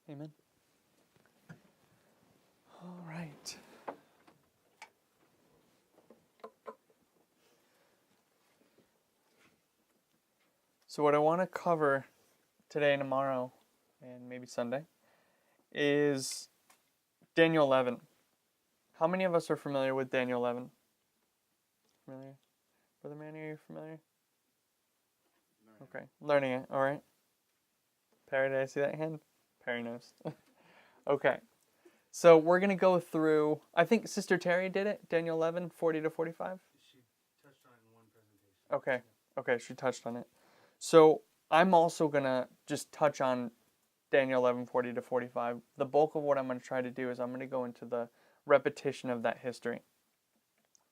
Amen. All right. So what I want to cover today and tomorrow, and maybe Sunday, is Daniel 11. How many of us are familiar with Daniel 11? Familiar? Brother Manny, are you familiar? Okay, learning it, all right. Perry, did I see that hand? Perry knows. Okay, so we're going to go through, I think Sister Terry did it, Daniel 11, 40 to 45? She touched on it in one presentation. Okay, she touched on it. So I'm also going to just touch on Daniel 11, 40 to 45. The bulk of what I'm going to try to do is I'm going to go into the repetition of that history.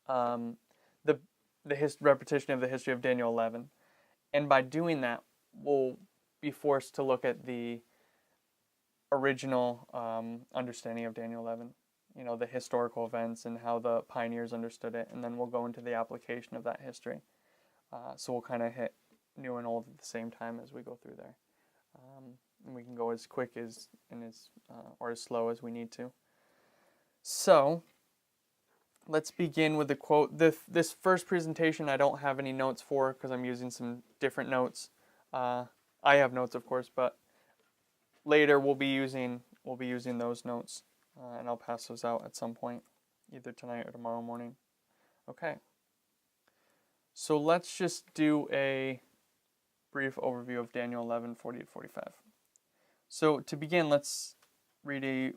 The repetition of the history of Daniel 11. And by doing that, we'll be forced to look at the original understanding of Daniel 11, the historical events and how the pioneers understood it, and then we'll go into the application of that history. So we'll kind of hit new and old at the same time as we go through there. And we can go as quick as or as slow as we need to. So let's begin with the quote. This first presentation I don't have any notes for because I'm using some different notes. I have notes, of course, but later we'll be using those notes, and I'll pass those out at some point, either tonight or tomorrow morning. Okay. So let's just do a brief overview of Daniel 11, 40 to 45. So to begin, let's read a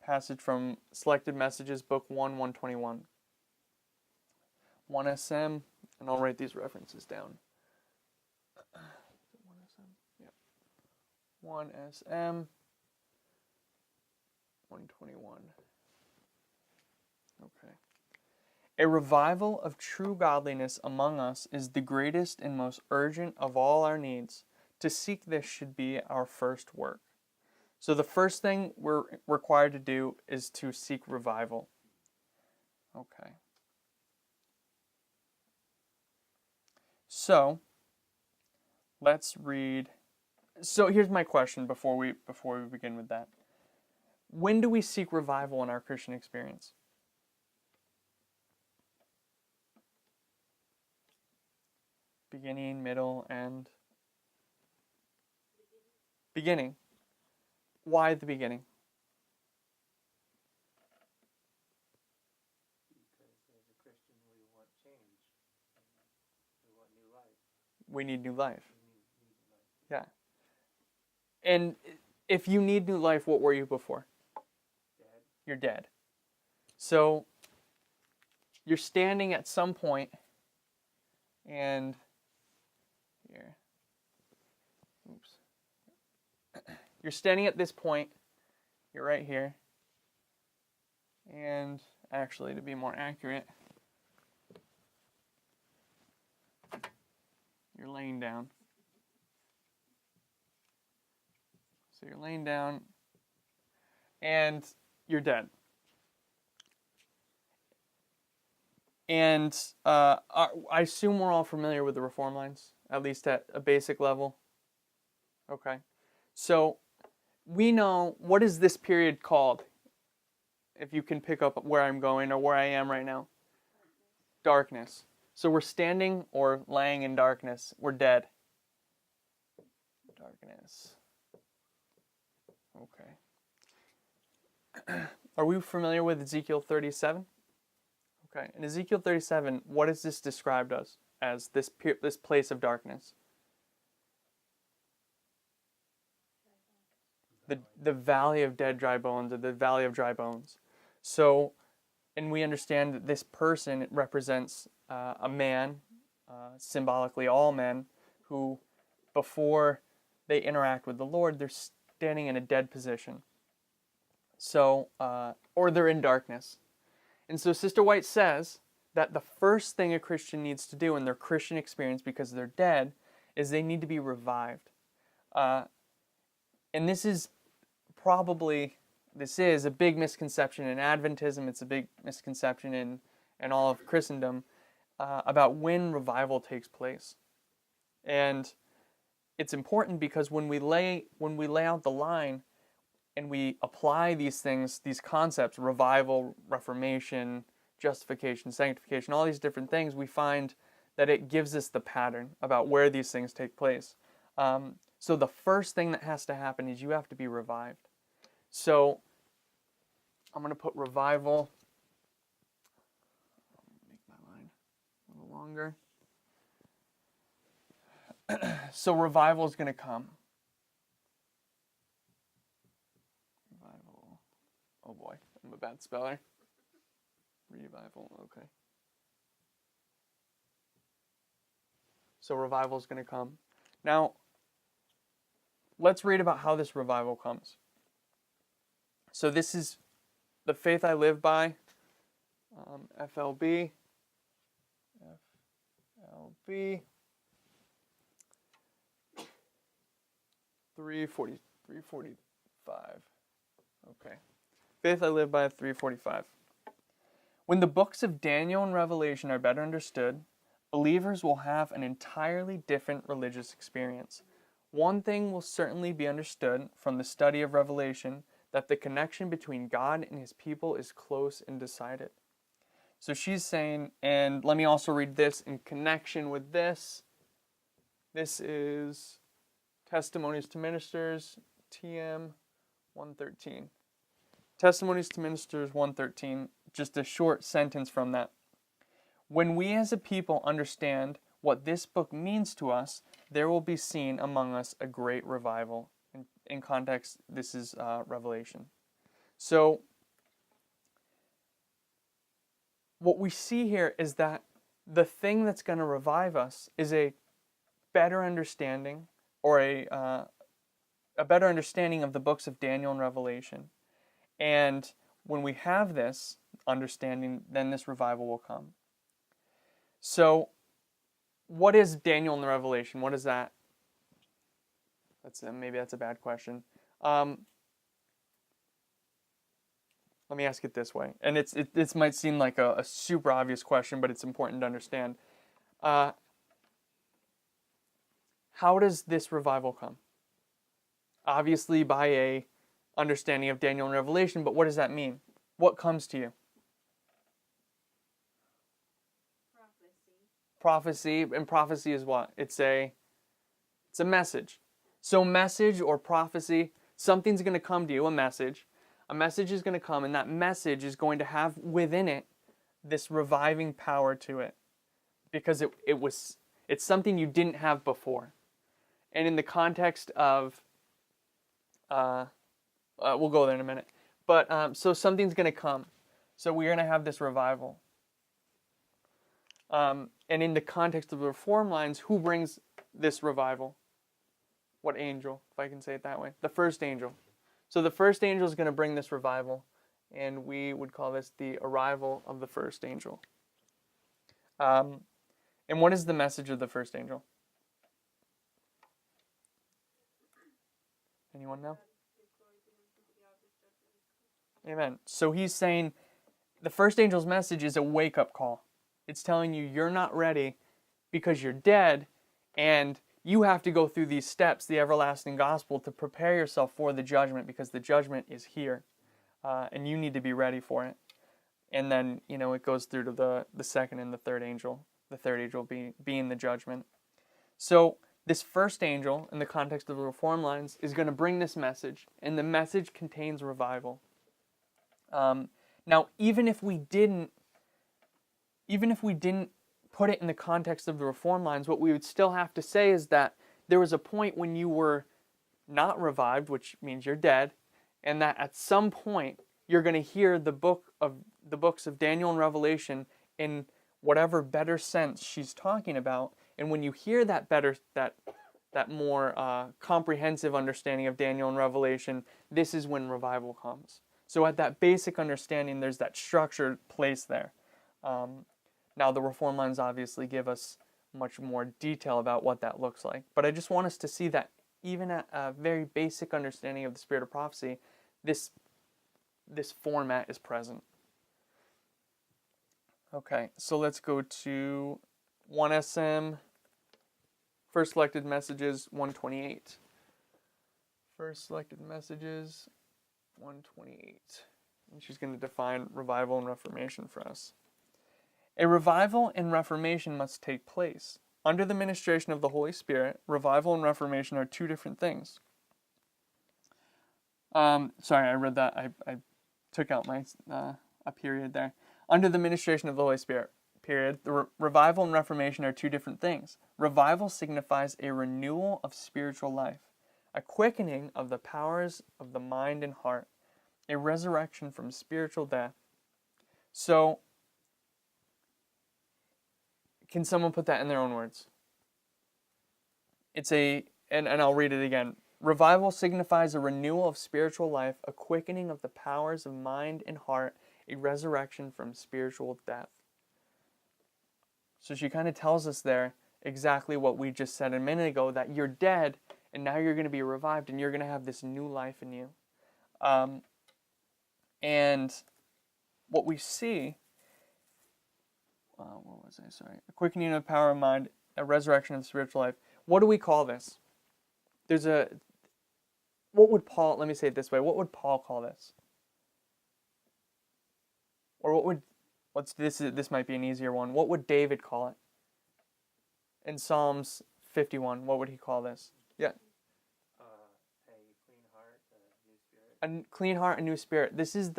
passage from Selected Messages, Book 1, 121. 1SM, and I'll write these references down. 1SM, 121. Okay. A revival of true godliness among us is the greatest and most urgent of all our needs. To seek this should be our first work. So the first thing we're required to do is to seek revival. Okay. So let's read. So here's my question before we begin with that. When do we seek revival in our Christian experience? Beginning, middle, end? Beginning. Why the beginning? Because as a Christian, we want change. We want new life. We need new life. We need new life. Yeah. And if you need new life, what were you before? Dead. You're dead. So you're standing at some point, and here. Oops. You're standing at this point. You're right here. And actually, to be more accurate, you're laying down. So you're laying down, and you're dead. And I assume we're all familiar with the reform lines, at least at a basic level. Okay. So we know, what is this period called? If you can pick up where I'm going or where I am right now. Darkness. So we're standing or laying in darkness. We're dead. Darkness. Okay. Are we familiar with Ezekiel 37? Okay. In Ezekiel 37, what is this described as this place of darkness? The valley of dead dry bones, or the valley of dry bones. So, and we understand that this person represents a man, symbolically all men, who before they interact with the Lord, they're standing in a dead position. So, or they're in darkness. And so Sister White says that the first thing a Christian needs to do in their Christian experience, because they're dead, is they need to be revived. And this is a big misconception in Adventism. It's a big misconception in all of Christendom about when revival takes place. And it's important because when we lay out the line, and we apply these things, these concepts, revival, reformation, justification, sanctification, all these different things, we find that it gives us the pattern about where these things take place. So the first thing that has to happen is you have to be revived. So I'm going to put revival. Make my line a little longer. So revival is going to come. Revival. Oh boy, I'm a bad speller. Revival, okay. So revival is going to come. Now, let's read about how this revival comes. So this is The Faith I Live By, FLB. FLB. 345. Okay. Faith I Live By, 345. When the books of Daniel and Revelation are better understood, believers will have an entirely different religious experience. One thing will certainly be understood from the study of Revelation, that the connection between God and his people is close and decided. So she's saying, and let me also read this in connection with this. This is Testimonies to Ministers, TM 113. Testimonies to Ministers 113, just a short sentence from that. When we as a people understand what this book means to us, there will be seen among us a great revival. In context, this is Revelation. So, what we see here is that the thing that's going to revive us is a better understanding, or a better understanding of the books of Daniel and Revelation. And when we have this understanding, then this revival will come. So, what is Daniel and the Revelation? What is that? Maybe that's a bad question. Let me ask it this way, and it might seem like a super obvious question, but it's important to understand. How does this revival come? Obviously, by a understanding of Daniel and Revelation, but what does that mean? What comes to you? Prophecy, and prophecy is what? It's a message. So message or prophecy, something's going to come to you, a message. A message is going to come, and that message is going to have within it this reviving power to it, because it's something you didn't have before. And in the context of, we'll go there in a minute. But so something's going to come. So we're going to have this revival. And in the context of the reform lines, who brings this revival? What angel, if I can say it that way? The first angel. So the first angel is going to bring this revival, and we would call this the arrival of the first angel. And what is the message of the first angel? Anyone know? Amen. So he's saying the first angel's message is a wake-up call. It's telling you you're not ready because you're dead, and you have to go through these steps, the everlasting gospel, to prepare yourself for the judgment, because the judgment is here, and you need to be ready for it. And then, it goes through to the second and the third angel being the judgment. So this first angel, in the context of the reform lines, is going to bring this message, and the message contains revival. Now, even if we didn't put it in the context of the reform lines, what we would still have to say is that there was a point when you were not revived, which means you're dead, and that at some point you're going to hear the books of Daniel and Revelation in whatever better sense she's talking about. And when you hear that more comprehensive understanding of Daniel and Revelation, this is when revival comes. So at that basic understanding, there's that structured place there. Now, the reform lines obviously give us much more detail about what that looks like. But I just want us to see that even at a very basic understanding of the spirit of prophecy, this format is present. Okay, so let's go to 1SM, First Selected Messages 128. First Selected Messages 128. And she's going to define revival and reformation for us. A revival and reformation must take place. Under the ministration of the Holy Spirit, revival and reformation are two different things. Sorry, I read that. I took out my a period there. Under the ministration of the Holy Spirit, period, the revival and reformation are two different things. Revival signifies a renewal of spiritual life, a quickening of the powers of the mind and heart, a resurrection from spiritual death. So, can someone put that in their own words? It's and I'll read it again. Revival signifies a renewal of spiritual life, a quickening of the powers of mind and heart, a resurrection from spiritual death. So she kind of tells us there exactly what we just said a minute ago, that you're dead and now you're going to be revived and you're going to have this new life in you. And what we see, what was I? Sorry. A quickening of the power of mind, a resurrection of spiritual life. What do we call this? What would Paul, let me say it this way, what would Paul call this? Or this might be an easier one. What would David call it? In Psalms 51, what would he call this? Yeah. A clean heart, a new spirit. A clean heart, a new spirit. This is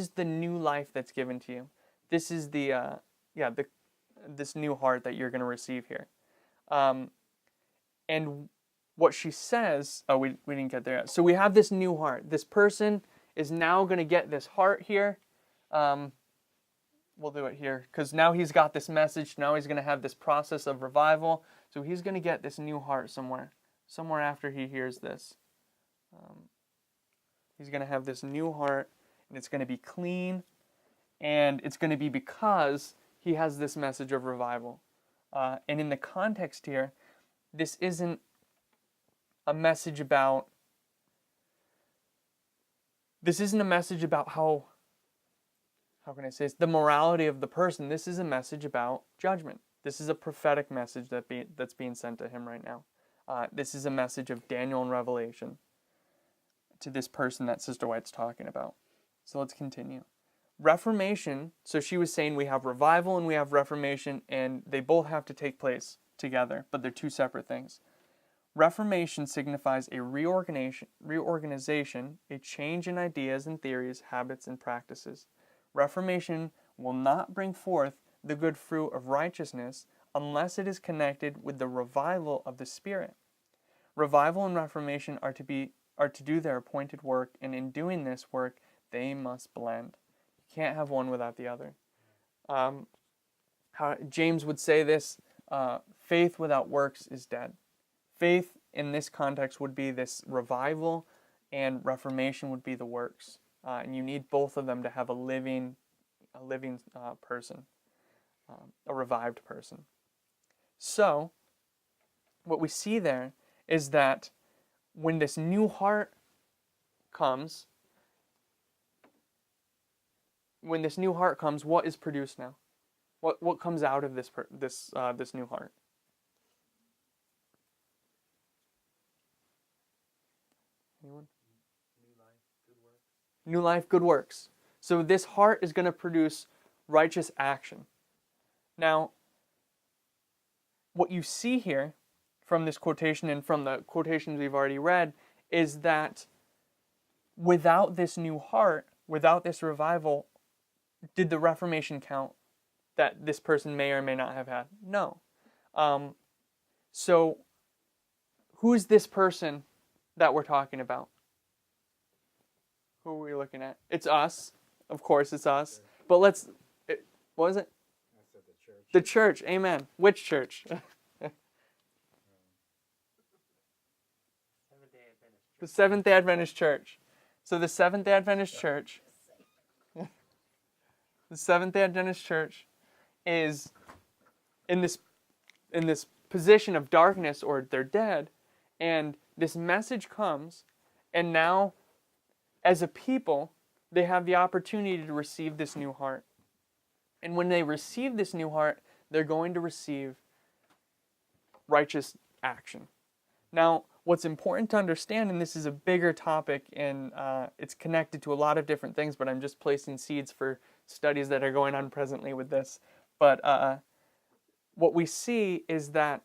the new life that's given to you. This is this new heart that you're going to receive here. And what she says, we didn't get there yet. So we have this new heart. This person is now going to get this heart here. We'll do it here because now he's got this message. Now he's going to have this process of revival. So he's going to get this new heart somewhere after he hears this. He's going to have this new heart, and it's going to be clean, and it's going to be because he has this message of revival. And in the context here, this isn't a message about how can I say this? The morality of the person. This is a message about judgment. This is a prophetic message that's being sent to him right now. This is a message of Daniel and Revelation to this person that Sister White's talking about. So let's continue. Reformation, so she was saying we have revival and we have reformation, and they both have to take place together, but they're two separate things. Reformation signifies a reorganization, a change in ideas and theories, habits and practices. Reformation will not bring forth the good fruit of righteousness unless it is connected with the revival of the Spirit. Revival and reformation are to do their appointed work, and in doing this work, they must blend. You can't have one without the other. James would say this, faith without works is dead. Faith in this context would be this revival, and reformation would be the works. And you need both of them to have a living person, a revived person. So, what we see there is that when this new heart comes, what is produced now? What comes out of this new heart? Anyone? New life, good works. So this heart is going to produce righteous action. Now, what you see here from this quotation and from the quotations we've already read is that without this new heart, without this revival, did the Reformation count that this person may or may not have had? No. So who is this person that we're talking about? Who are we looking at? It's us. Of course, it's us. But what was it? I said the church. The church. Amen. Which church? The Seventh-day Adventist Church. So the Seventh-day Adventist Church, is in this position of darkness, or they're dead, and this message comes, and now, as a people, they have the opportunity to receive this new heart. And when they receive this new heart, they're going to receive righteous action. Now, what's important to understand, and this is a bigger topic, and it's connected to a lot of different things, but I'm just placing seeds for studies that are going on presently with this. But what we see is that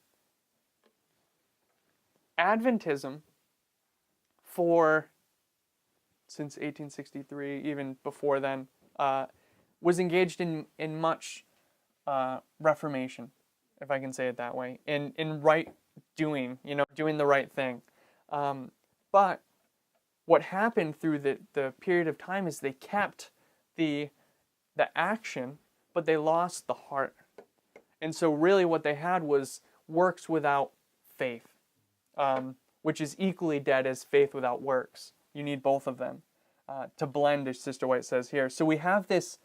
Adventism, since 1863, even before then, was engaged in much reformation, if I can say it that way, in right doing, doing the right thing. But what happened through the period of time is they kept the action, but they lost the heart. And so really what they had was works without faith, which is equally dead as faith without works. You need both of them to blend, as Sister White says here. So we have this,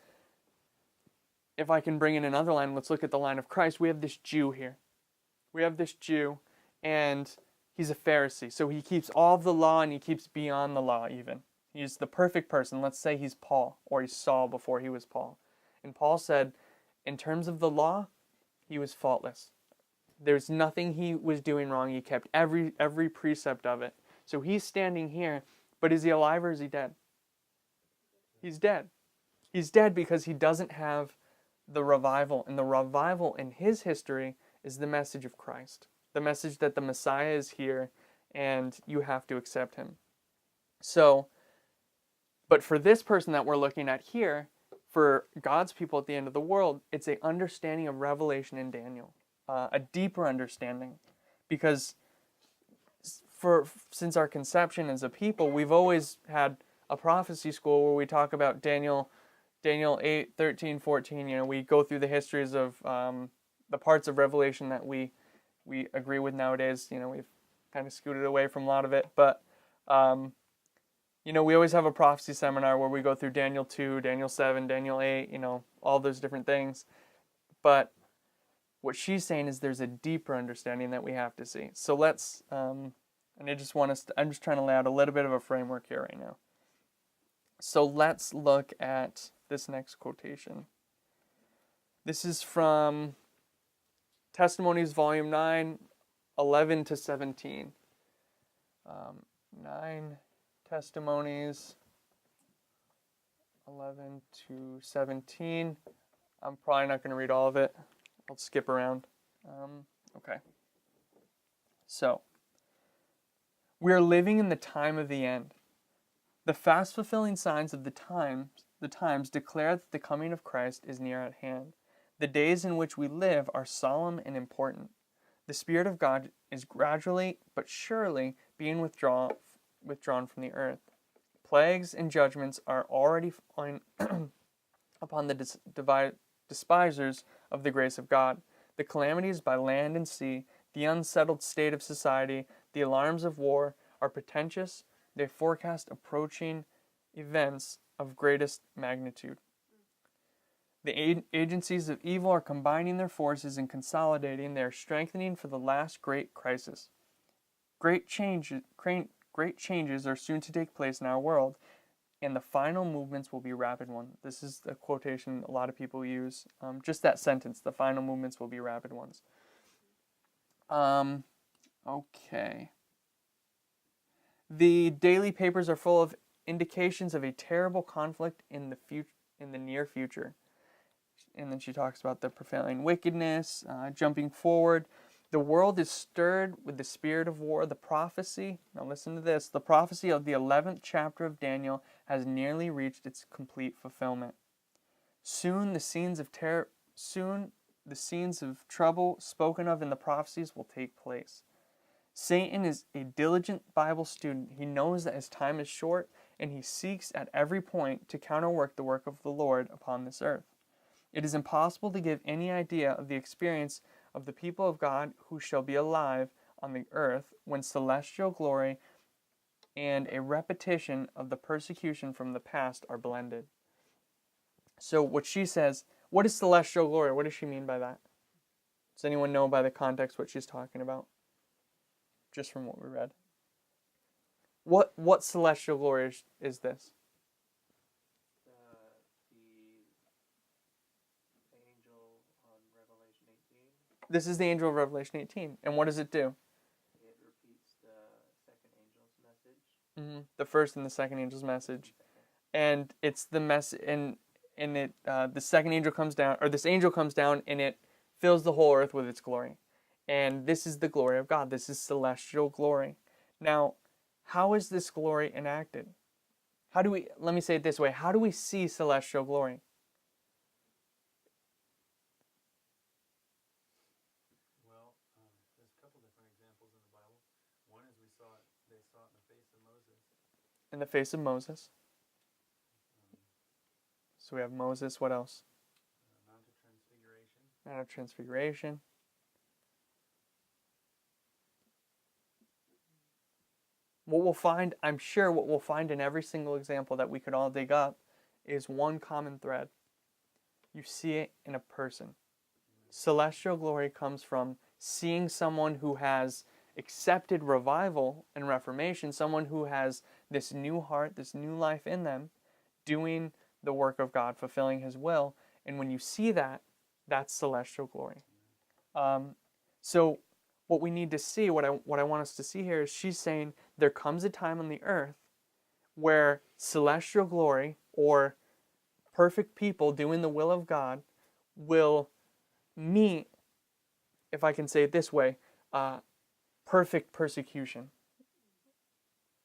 if I can bring in another line, let's look at the line of Christ. We have this Jew here. We have this Jew, and he's a Pharisee. So he keeps all of the law, and he keeps beyond the law even. He's the perfect person. Let's say he's Paul, or he's Saul before he was Paul. And Paul said, in terms of the law, he was faultless. There's nothing he was doing wrong. He kept every precept of it. So he's standing here, but is he alive or is he dead? He's dead. He's dead because he doesn't have the revival. And the revival in his history is the message of Christ. The message that the Messiah is here and you have to accept him. So, but for this person that we're looking at here, for God's people at the end of the world, it's an understanding of Revelation in Daniel. A deeper understanding, because since our conception as a people, we've always had a prophecy school where we talk about Daniel 8, 13, 14. We go through the histories of the parts of Revelation that we agree with nowadays. We've kind of scooted away from a lot of it, but we always have a prophecy seminar where we go through Daniel 2, Daniel 7, Daniel 8, all those different things. But what she's saying is there's a deeper understanding that we have to see. So let's, and I'm just trying to lay out a little bit of a framework here right now. So let's look at this next quotation. This is from Testimonies, Volume 9, 11 to 17. 9 Testimonies, 11 to 17. I'm probably not going to read all of it. I'll skip around. Okay. So, we are living in the time of the end. The fast fulfilling signs of the times declare that the coming of Christ is near at hand. The days in which we live are solemn and important. The Spirit of God is gradually but surely being withdrawn from the earth. Plagues and judgments are already falling upon the despisers of the grace of God. The calamities by land and sea, the unsettled state of society, the alarms of war are portentous. They forecast approaching events of greatest magnitude. The agencies of evil are combining their forces and consolidating. They are strengthening for the last great crisis. Great changes are soon to take place in our world, and the final movements will be rapid ones. This is a quotation a lot of people use. Just that sentence, the final movements will be rapid ones. Okay. The daily papers are full of indications of a terrible conflict in the near future. And then she talks about the prevailing wickedness, jumping forward. The world is stirred with the spirit of war. The prophecy, now listen to this, the prophecy of the 11th chapter of Daniel has nearly reached its complete fulfillment. Soon the scenes of trouble spoken of in the prophecies will take place. Satan is a diligent Bible student. He knows that his time is short, and he seeks at every point to counterwork the work of the Lord upon this earth. It is impossible to give any idea of the experience of the people of God who shall be alive on the earth when celestial glory and a repetition of the persecution from the past are blended. So what she says, what is celestial glory? What does she mean by that? Does anyone know by the context what she's talking about? Just from what we read. What celestial glory is this? The angel on Revelation 18. This is the angel of Revelation 18. And what does it do? It repeats the The first and the second angel's message, and it's the mess and it the second angel comes down, or this angel comes down, and it fills the whole earth with its glory, and this is the glory of God. This is celestial glory. Now, how is this glory enacted? How do we? Let me say it this way: how do we see celestial glory? Well, there's a couple different examples in the Bible. One is they saw it in the face of Moses. In the face of Moses. So we have Moses. What else? Mount of Transfiguration. Mount of Transfiguration. What we'll find, I'm sure what we'll find in every single example that we could all dig up is one common thread. You see it in a person. Celestial glory comes from seeing someone who has accepted revival and reformation, someone who has this new heart, this new life in them, doing the work of God, fulfilling His will. And when you see that, that's celestial glory. So what we need to see, what I want us to see here is she's saying there comes a time on the earth where celestial glory, or perfect people doing the will of God, will meet, if I can say it this way, perfect persecution.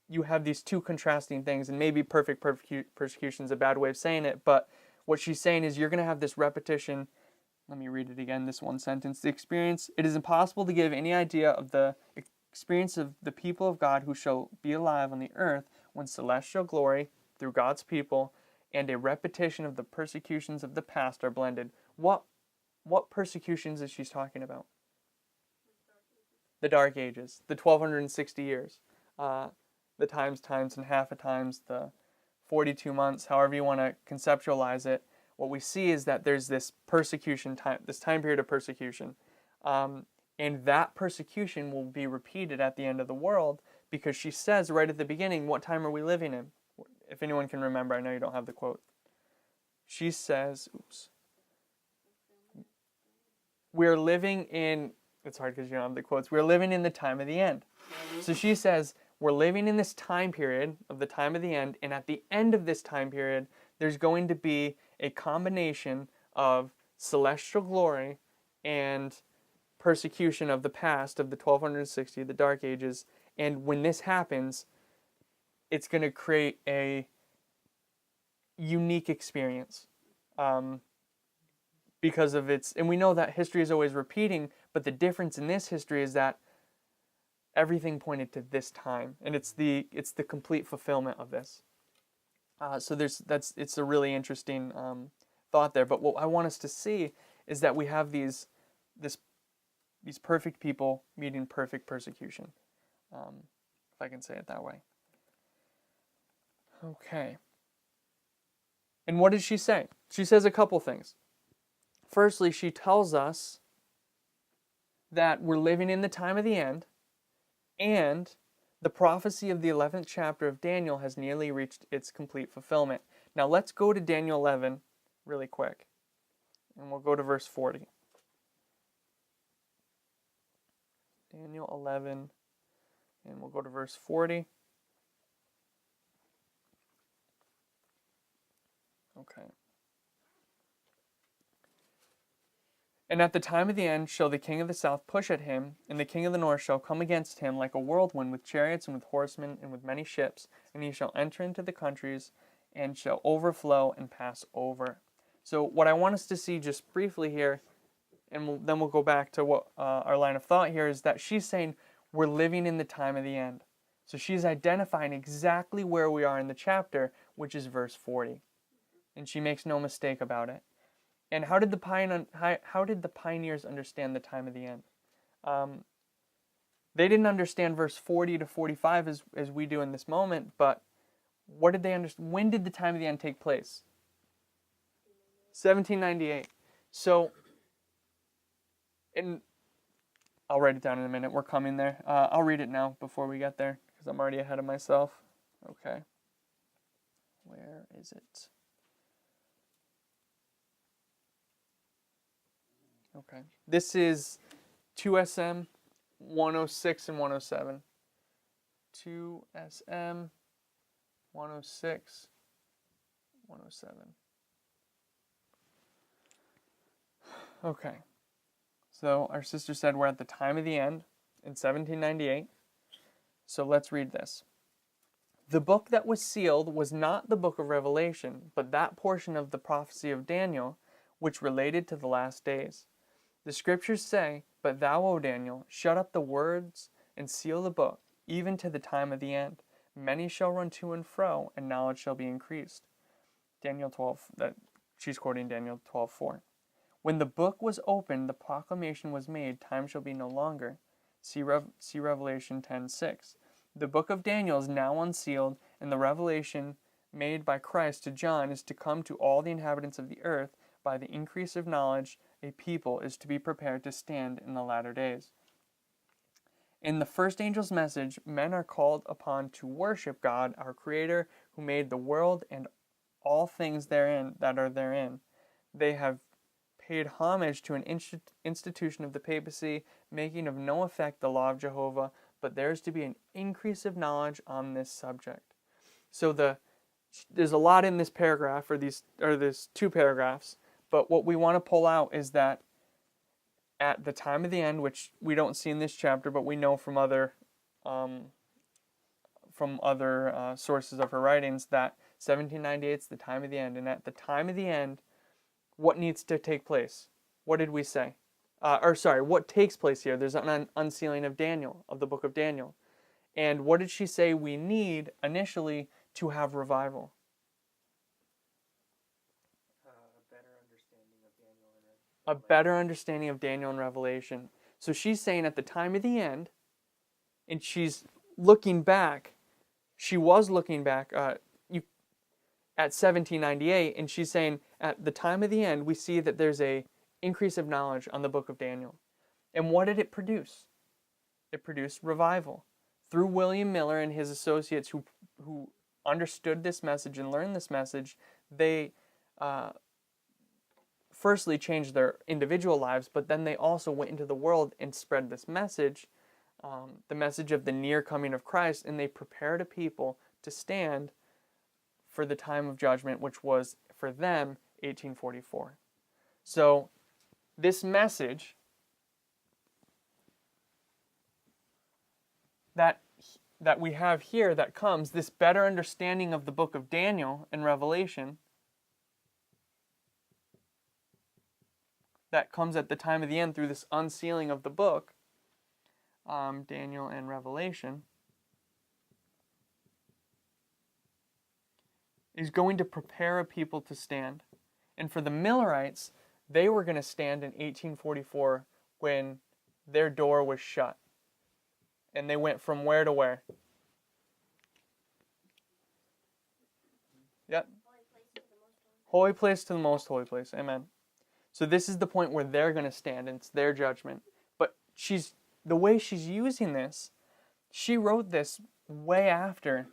You have these two contrasting things, and maybe perfect persecution is a bad way of saying it, but what she's saying is you're going to have this repetition. Let me read it again, this one sentence. It is impossible to give any idea of the experience of the people of God who shall be alive on the earth when celestial glory through God's people and a repetition of the persecutions of the past are blended. What persecutions is she talking about? The Dark Ages, the 1260 years, the times and half a times, the 42 months, however you want to conceptualize it. What we see is that there's this persecution time, this time period of persecution, and that persecution will be repeated at the end of the world, because she says right at the beginning, what time are we living in? If anyone can remember, I know you don't have the quote. She says, we're living in, it's hard because you don't have the quotes, we're living in the time of the end. So she says, we're living in this time period of the time of the end, and at the end of this time period, there's going to be a combination of celestial glory and persecution of the past, of the 1260, the Dark Ages. And when this happens, it's going to create a unique experience because of its, and we know that history is always repeating, but the difference in this history is that everything pointed to this time, and it's the complete fulfillment of this. So it's a really interesting thought there. But what I want us to see is that we have these perfect people meeting perfect persecution, if I can say it that way. Okay. And what does she say? She says a couple things. Firstly, she tells us that we're living in the time of the end, and the prophecy of the 11th chapter of Daniel has nearly reached its complete fulfillment. Now let's go to Daniel 11 really quick, and we'll go to verse 40. Daniel 11, and we'll go to verse 40. Okay. And at the time of the end shall the king of the south push at him, and the king of the north shall come against him like a whirlwind with chariots and with horsemen and with many ships, and he shall enter into the countries and shall overflow and pass over. So what I want us to see just briefly here, and then we'll go back to what our line of thought here, is that she's saying we're living in the time of the end. So she's identifying exactly where we are in the chapter, which is verse 40. And she makes no mistake about it. And how did the pioneers understand the time of the end? They didn't understand verse 40 to 45 as we do in this moment, but what did they understand? When did the time of the end take place? 1798. So, and I'll write it down in a minute. We're coming there. I'll read it now before we get there, because I'm already ahead of myself. Okay. Where is it? Okay. This is 2SM 106 and 107. 2SM 106, 107. Okay. So our sister said we're at the time of the end in 1798. So let's read this. The book that was sealed was not the book of Revelation, but that portion of the prophecy of Daniel, which related to the last days. The scriptures say, "But thou, O Daniel, shut up the words and seal the book, even to the time of the end. Many shall run to and fro, and knowledge shall be increased." Daniel 12, she's quoting Daniel 12:4. When the book was opened, the proclamation was made, time shall be no longer. See Revelation 10:6. The book of Daniel is now unsealed, and the revelation made by Christ to John is to come to all the inhabitants of the earth. By the increase of knowledge, a people is to be prepared to stand in the latter days. In the first angel's message, men are called upon to worship God, our Creator, who made the world and all things therein that are therein. They have paid homage to an institution of the papacy, making of no effect the law of Jehovah, but there is to be an increase of knowledge on this subject. So there's a lot in this paragraph, or there's two paragraphs, but what we want to pull out is that at the time of the end, which we don't see in this chapter, but we know from other sources of her writings, that 1798 is the time of the end, and at the time of the end, what needs to take place? What did we say? What takes place here? There's an unsealing of Daniel, of the book of Daniel. And what did she say we need initially to have revival? A better understanding of Daniel and Revelation. A better understanding of Daniel and Revelation. So she's saying at the time of the end, and she's looking back, she was looking back at 1798, and she's saying at the time of the end, we see that there's a increase of knowledge on the book of Daniel. And what did it produce? It produced revival. Through William Miller and his associates who understood this message and learned this message, they firstly changed their individual lives, but then they also went into the world and spread this message, the message of the near coming of Christ, and they prepared a people to stand for the time of judgment, which was, for them, 1844. So, this message that we have here that comes, this better understanding of the book of Daniel and Revelation, that comes at the time of the end through this unsealing of the book, Daniel and Revelation, is going to prepare a people to stand. And for the Millerites, they were going to stand in 1844 when their door was shut. And they went from where to where? Yep. Holy place to the most holy place. Amen. So this is the point where they're going to stand, and it's their judgment. But the way she's using this, she wrote this way after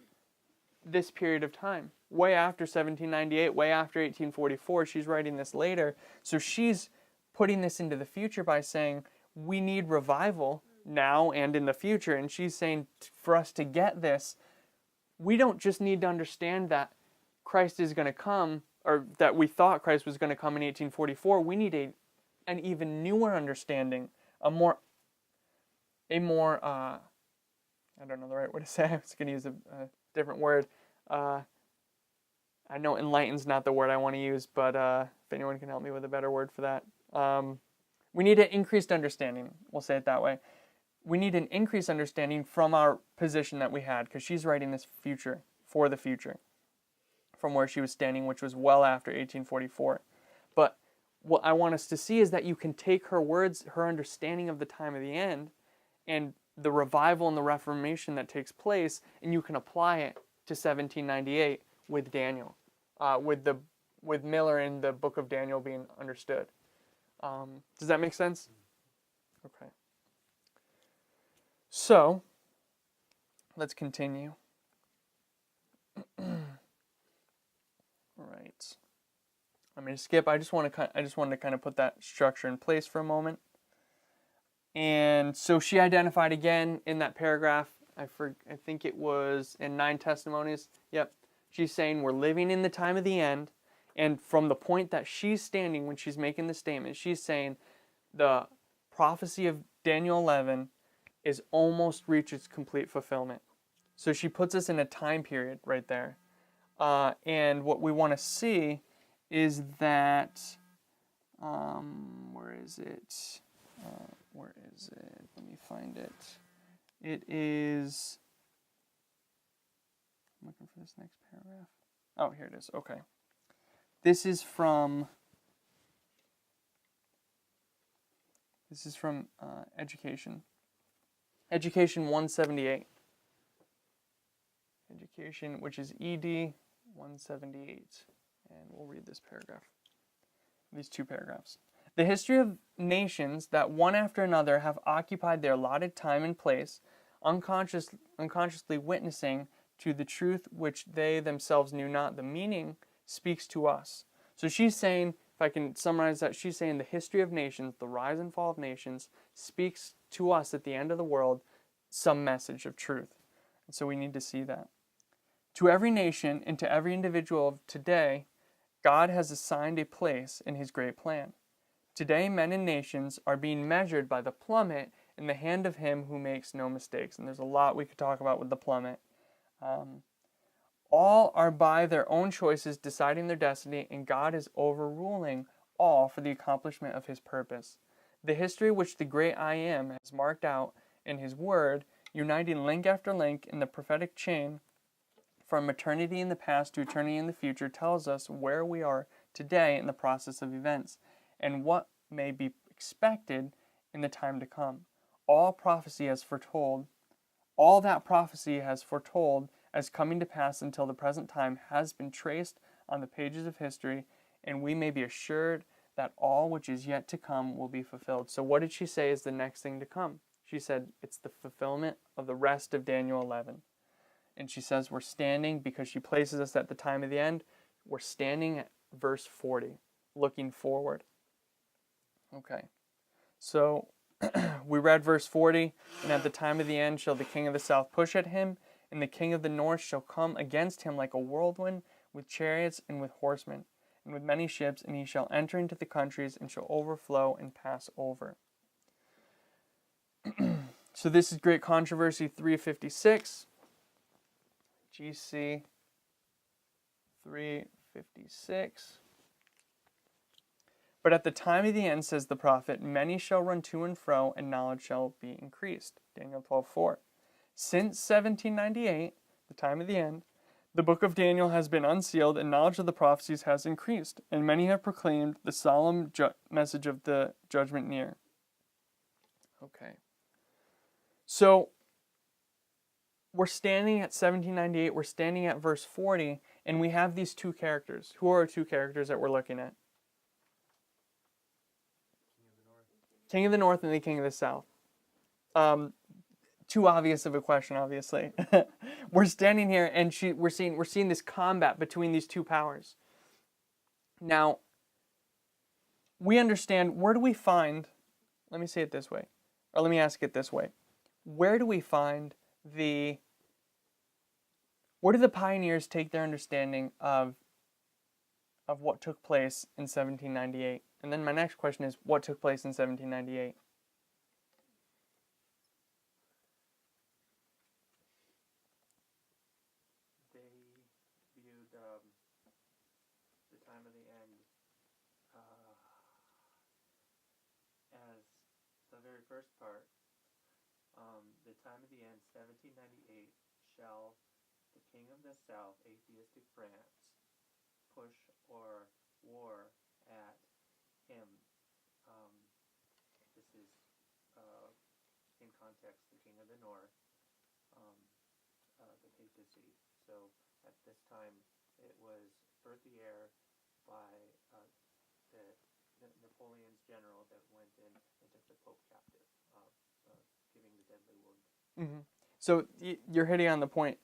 this period of time. Way after 1798, way after 1844. She's writing this later. So she's putting this into the future by saying, we need revival now and in the future. And she's saying, for us to get this, we don't just need to understand that Christ is going to come, or that we thought Christ was going to come in 1844. We need an even newer understanding, a more I don't know the right word to say. I was going to use a different word. I know enlighten's not the word I want to use, but if anyone can help me with a better word for that. We need an increased understanding. We'll say it that way. We need an increased understanding from our position that we had, because she's writing this future, for the future, from where she was standing, which was well after 1844. But what I want us to see is that you can take her words, her understanding of the time of the end, and the revival and the Reformation that takes place, and you can apply it to 1798 with Daniel, with Miller and the book of Daniel being understood. Does that make sense? Okay. So, let's continue. Right. I'm going to skip. I just wanted to kind of put that structure in place for a moment. And so she identified again in that paragraph, I think it was in 9 testimonies. Yep. She's saying we're living in the time of the end. And from the point that she's standing when she's making the statement, she's saying the prophecy of Daniel 11 is almost reached its complete fulfillment. So she puts us in a time period right there. And what we want to see is that, where is it? Where is it? Let me find it. It is, I'm looking for this next paragraph. Oh, here it is. Okay. This is from Education. Education 178. Education, which is ED 178. And we'll read this paragraph. These two paragraphs. The history of nations that one after another have occupied their allotted time and place, unconsciously witnessing to the truth which they themselves knew not the meaning, speaks to us. So she's saying, if I can summarize that, she's saying the history of nations, the rise and fall of nations, speaks to us at the end of the world some message of truth. And so we need to see that. To every nation and to every individual of today, God has assigned a place in his great plan. Today, men and nations are being measured by the plummet in the hand of him who makes no mistakes. And there's a lot we could talk about with the plummet. All are by their own choices deciding their destiny, and God is overruling all for the accomplishment of his purpose. The history which the great I Am has marked out in his word, uniting link after link in the prophetic chain from eternity in the past to eternity in the future, tells us where we are today in the process of events and what may be expected in the time to come. All that prophecy has foretold as coming to pass until the present time has been traced on the pages of history, and we may be assured that all which is yet to come will be fulfilled. So what did she say is the next thing to come? She said it's the fulfillment of the rest of Daniel 11. And she says we're standing, because she places us at the time of the end, we're standing at verse 40, looking forward. Okay, so we read verse 40, and at the time of the end shall the king of the south push at him, and the king of the north shall come against him like a whirlwind, with chariots and with horsemen, and with many ships, and he shall enter into the countries and shall overflow and pass over. So this is Great Controversy 356. GC 356. But at the time of the end, says the prophet, many shall run to and fro, and knowledge shall be increased. Daniel 12:4. Since 1798, the time of the end, the book of Daniel has been unsealed, and knowledge of the prophecies has increased, and many have proclaimed the solemn message of the judgment near. Okay. So, we're standing at 1798, we're standing at verse 40, and we have these two characters. Who are our two characters that we're looking at? King of the North and the King of the South. Too obvious of a question, obviously. We're standing here, and we're seeing this combat between these two powers. Now, we understand, where do we find, let me say it this way, or let me ask it this way. Where do we find where do the pioneers take their understanding of what took place in 1798? And then my next question is, what took place in 1798? They viewed the time of the end as the very first part. The time of the end, 1798, shall the king of the south, atheistic France, push or war at him. This is, in context, the king of the north, the papacy. So at this time, it was Berthier by the Napoleon's general that went in and took the Pope captive, giving the deadly wound. Mm-hmm. So you're hitting on the point.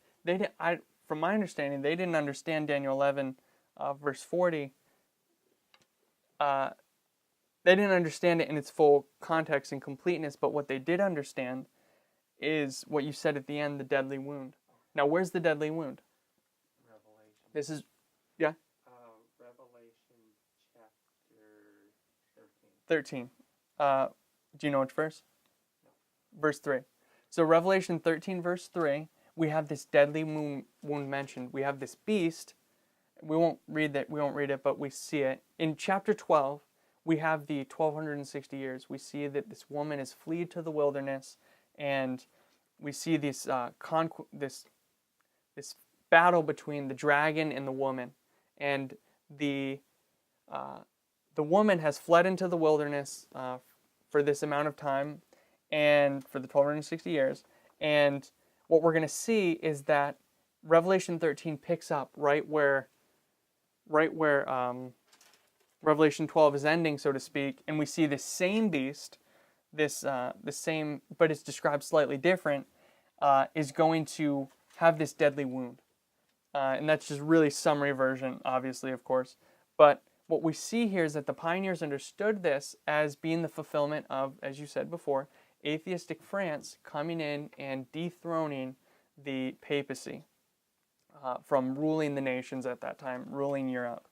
From my understanding, they didn't understand Daniel 11, verse 40. They didn't understand it in its full context and completeness, but what they did understand is what you said at the end, the deadly wound. Now, where's the deadly wound? This is Revelation chapter 13. 13. Do you know which verse? No. Verse 3. So Revelation 13, verse 3, we have this deadly wound mentioned. We have this beast. We won't read it, but we see it. In chapter 12, we have the 1260 years. We see that this woman is fled to the wilderness, and we see this this battle between the dragon and the woman. And the woman has fled into the wilderness for this amount of time, and for the 1260 years. And what we're going to see is that Revelation 13 picks up right where Revelation 12 is ending, so to speak, and we see this same beast, the same, but it's described slightly different, is going to have this deadly wound. And that's just really summary version, obviously, of course. But what we see here is that the pioneers understood this as being the fulfillment of, as you said before, atheistic France coming in and dethroning the papacy from ruling the nations at that time, ruling Europe.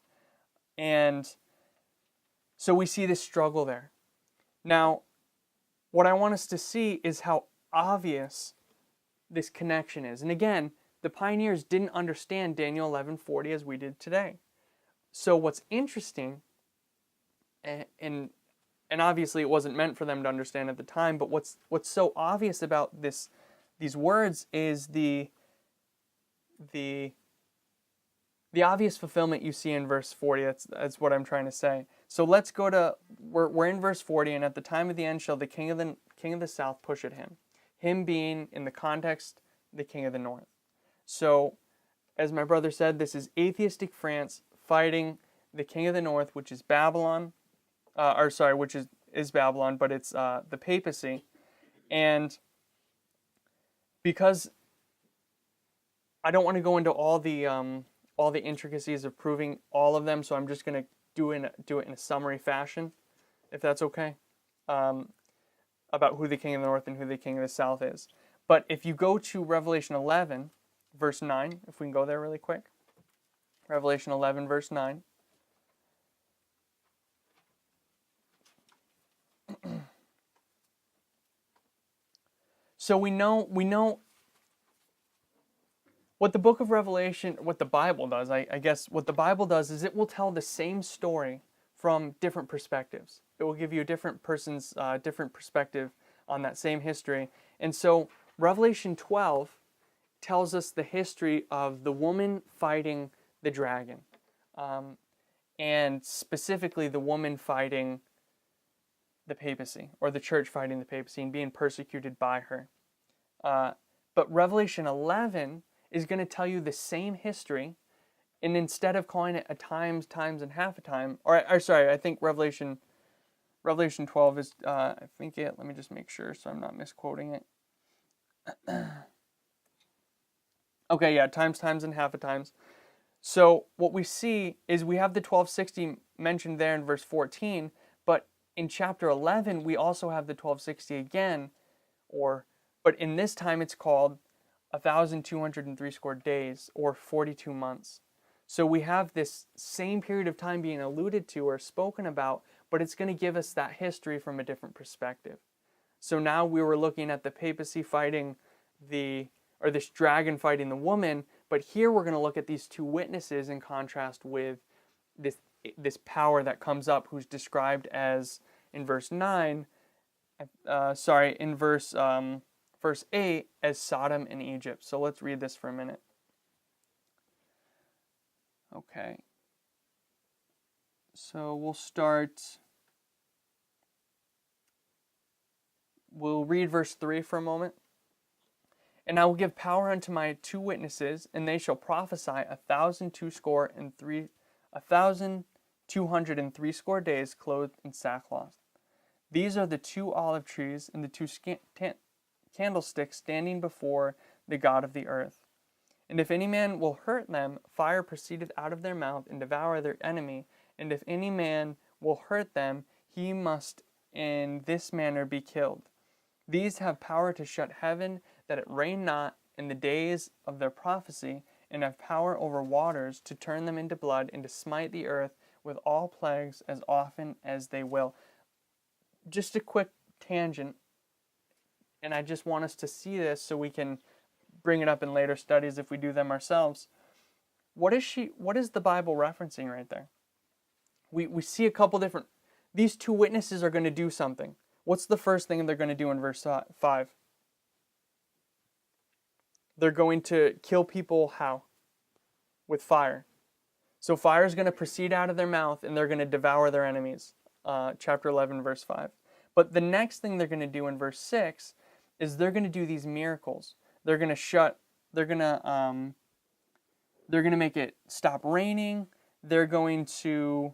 And so we see this struggle there. Now, what I want us to see is how obvious this connection is. And again, the pioneers didn't understand Daniel 11:40 as we did today. So what's interesting, and obviously it wasn't meant for them to understand at the time, but what's so obvious about these words is the obvious fulfillment you see in verse 40. That's what I'm trying to say. So let's go to, we're in verse 40, and at the time of the end shall the king of the south push at him. Him being, in the context, the king of the north. So, as my brother said, this is atheistic France fighting the king of the north, which is Babylon, which is Babylon, but it's the papacy. And because I don't want to go into all the intricacies of proving all of them, so I'm just going to do it in a summary fashion, if that's okay, about who the king of the north and who the king of the south is. But if you go to Revelation 11, verse 9, if we can go there really quick. Revelation 11, verse 9. So we know what the book of Revelation, what the Bible does, I guess what the Bible does is it will tell the same story from different perspectives. It will give you a different person's different perspective on that same history. And so Revelation 12 tells us the history of the woman fighting the dragon, and specifically the woman fighting the papacy, or the church fighting the papacy and being persecuted by her. But Revelation 11 is going to tell you the same history, and instead of calling it a times, and half a time, or sorry, I think Revelation 12 is, let me just make sure so I'm not misquoting it. Okay, yeah, times, and half a times. So what we see is we have the 1260 mentioned there in verse 14, but in chapter 11 we also have the 1260 again, but in this time it's called 1,260 days, or 42 months. So we have this same period of time being alluded to or spoken about, but it's going to give us that history from a different perspective. So now we were looking at the papacy fighting this dragon fighting the woman, but here we're going to look at these two witnesses in contrast with this power that comes up, who's described as, in verse 9, in verse 8, as Sodom and Egypt. So let's read this for a minute. Okay. So we'll read verse 3 for a moment. And I will give power unto my two witnesses, and they shall prophesy 1,260 days, clothed in sackcloth. These are the two olive trees and the two candlesticks standing before the God of the earth. And if any man will hurt them, fire proceedeth out of their mouth and devour their enemy. And if any man will hurt them, he must in this manner be killed. These have power to shut heaven, that it rain not in the days of their prophecy, and have power over waters to turn them into blood and to smite the earth with all plagues as often as they will. Just a quick tangent, and I just want us to see this so we can bring it up in later studies if we do them ourselves. What is the Bible referencing right there? We see a couple different, these two witnesses are going to do something. What's the first thing they're going to do in verse 5? They're going to kill people how? With fire. So fire is going to proceed out of their mouth and they're going to devour their enemies. Chapter 11, verse 5. But the next thing they're going to do in verse 6 is they're going to do these miracles. They're going to make it stop raining. They're going to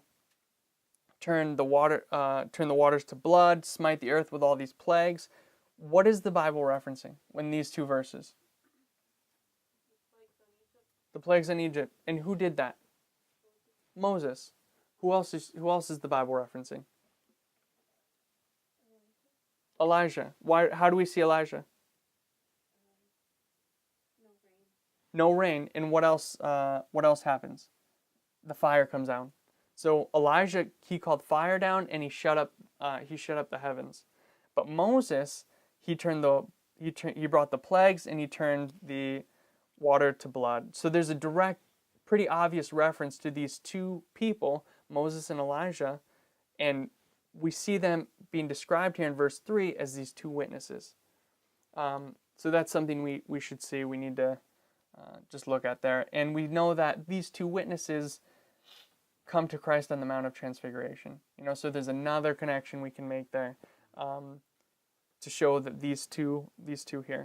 turn the waters to blood, smite the earth with all these plagues. What is the Bible referencing in these two verses? The plagues in Egypt. And who did that? Moses. Who else is the Bible referencing? Elijah. Why? How do we see Elijah? No rain. And what else? What else happens? The fire comes down. So Elijah, he called fire down and he shut up the heavens. But Moses, he brought the plagues and he turned the water to blood. So there's a direct, pretty obvious reference to these two people, Moses and Elijah, and we see them being described here in verse 3 as these two witnesses. So that's something we should see. We need to just look at there. And we know that these two witnesses come to Christ on the Mount of Transfiguration. So there's another connection we can make there to show that these two here.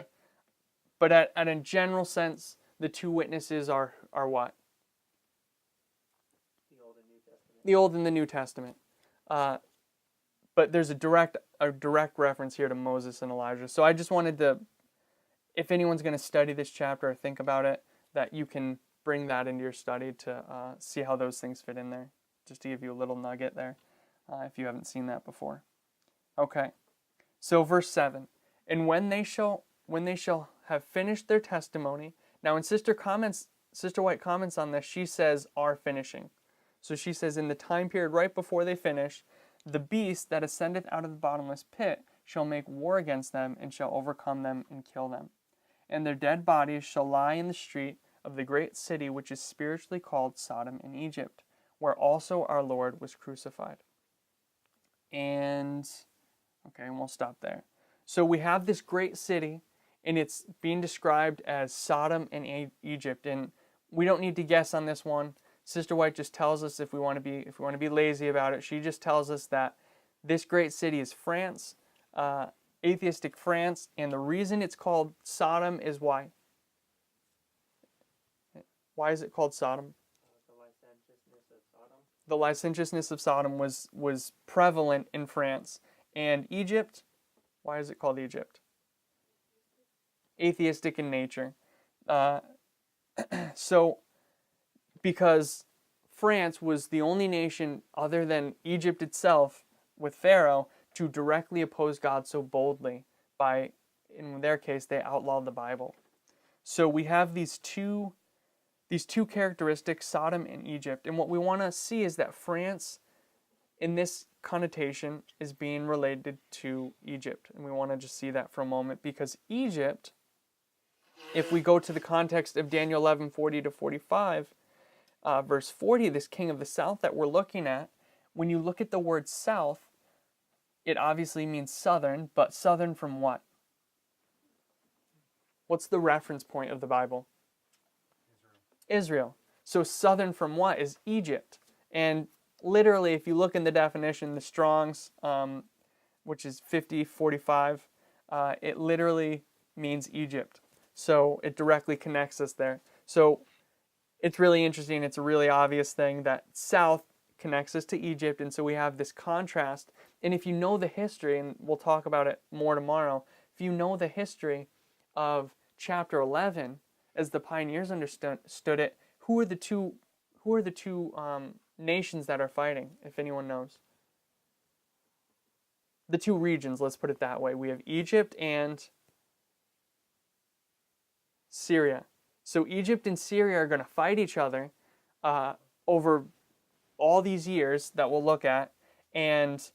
But at a general sense, the two witnesses are what? The Old and New Testament. The Old and the New Testament. But there's a direct reference here to Moses and Elijah. So I just wanted to, if anyone's going to study this chapter or think about it, that you can bring that into your study to see how those things fit in there. Just to give you a little nugget there, if you haven't seen that before. Okay, so verse 7. And when they shall have finished their testimony. Now when Sister White comments on this, she says, are finishing. So she says, in the time period right before they finish, the beast that ascendeth out of the bottomless pit shall make war against them, and shall overcome them and kill them. And their dead bodies shall lie in the street of the great city, which is spiritually called Sodom and Egypt, where also our Lord was crucified. And we'll stop there. So we have this great city, and it's being described as Sodom and Egypt. And we don't need to guess on this one. Sister White just tells us if we want to be lazy about it. She just tells us that this great city is France, atheistic France, and the reason it's called Sodom is why? Why is it called Sodom? The licentiousness of Sodom. The licentiousness of Sodom was prevalent in France. And Egypt, why is it called Egypt? Atheistic in nature. So, because France was the only nation other than Egypt itself with Pharaoh to directly oppose God so boldly by, in their case, they outlawed the Bible. So we have these two characteristics, Sodom and Egypt. And what we want to see is that France, in this connotation, is being related to Egypt. And we want to just see that for a moment, because Egypt, if we go to the context of Daniel 11:40-45, verse 40, this king of the south that we're looking at, when you look at the word south, it obviously means southern, but southern from what? What's the reference point of the Bible? Israel. So southern from what is Egypt. And literally, if you look in the definition, the Strong's, which is 5045, it literally means Egypt. So it directly connects us there. So it's really interesting. It's a really obvious thing that south connects us to Egypt. And so we have this contrast. And if you know the history, and we'll talk about it more tomorrow, if you know the history of chapter 11, as the pioneers understood it, who are the two nations that are fighting, if anyone knows? The two regions, let's put it that way. We have Egypt and Syria. So Egypt and Syria are going to fight each other over all these years that we'll look at, and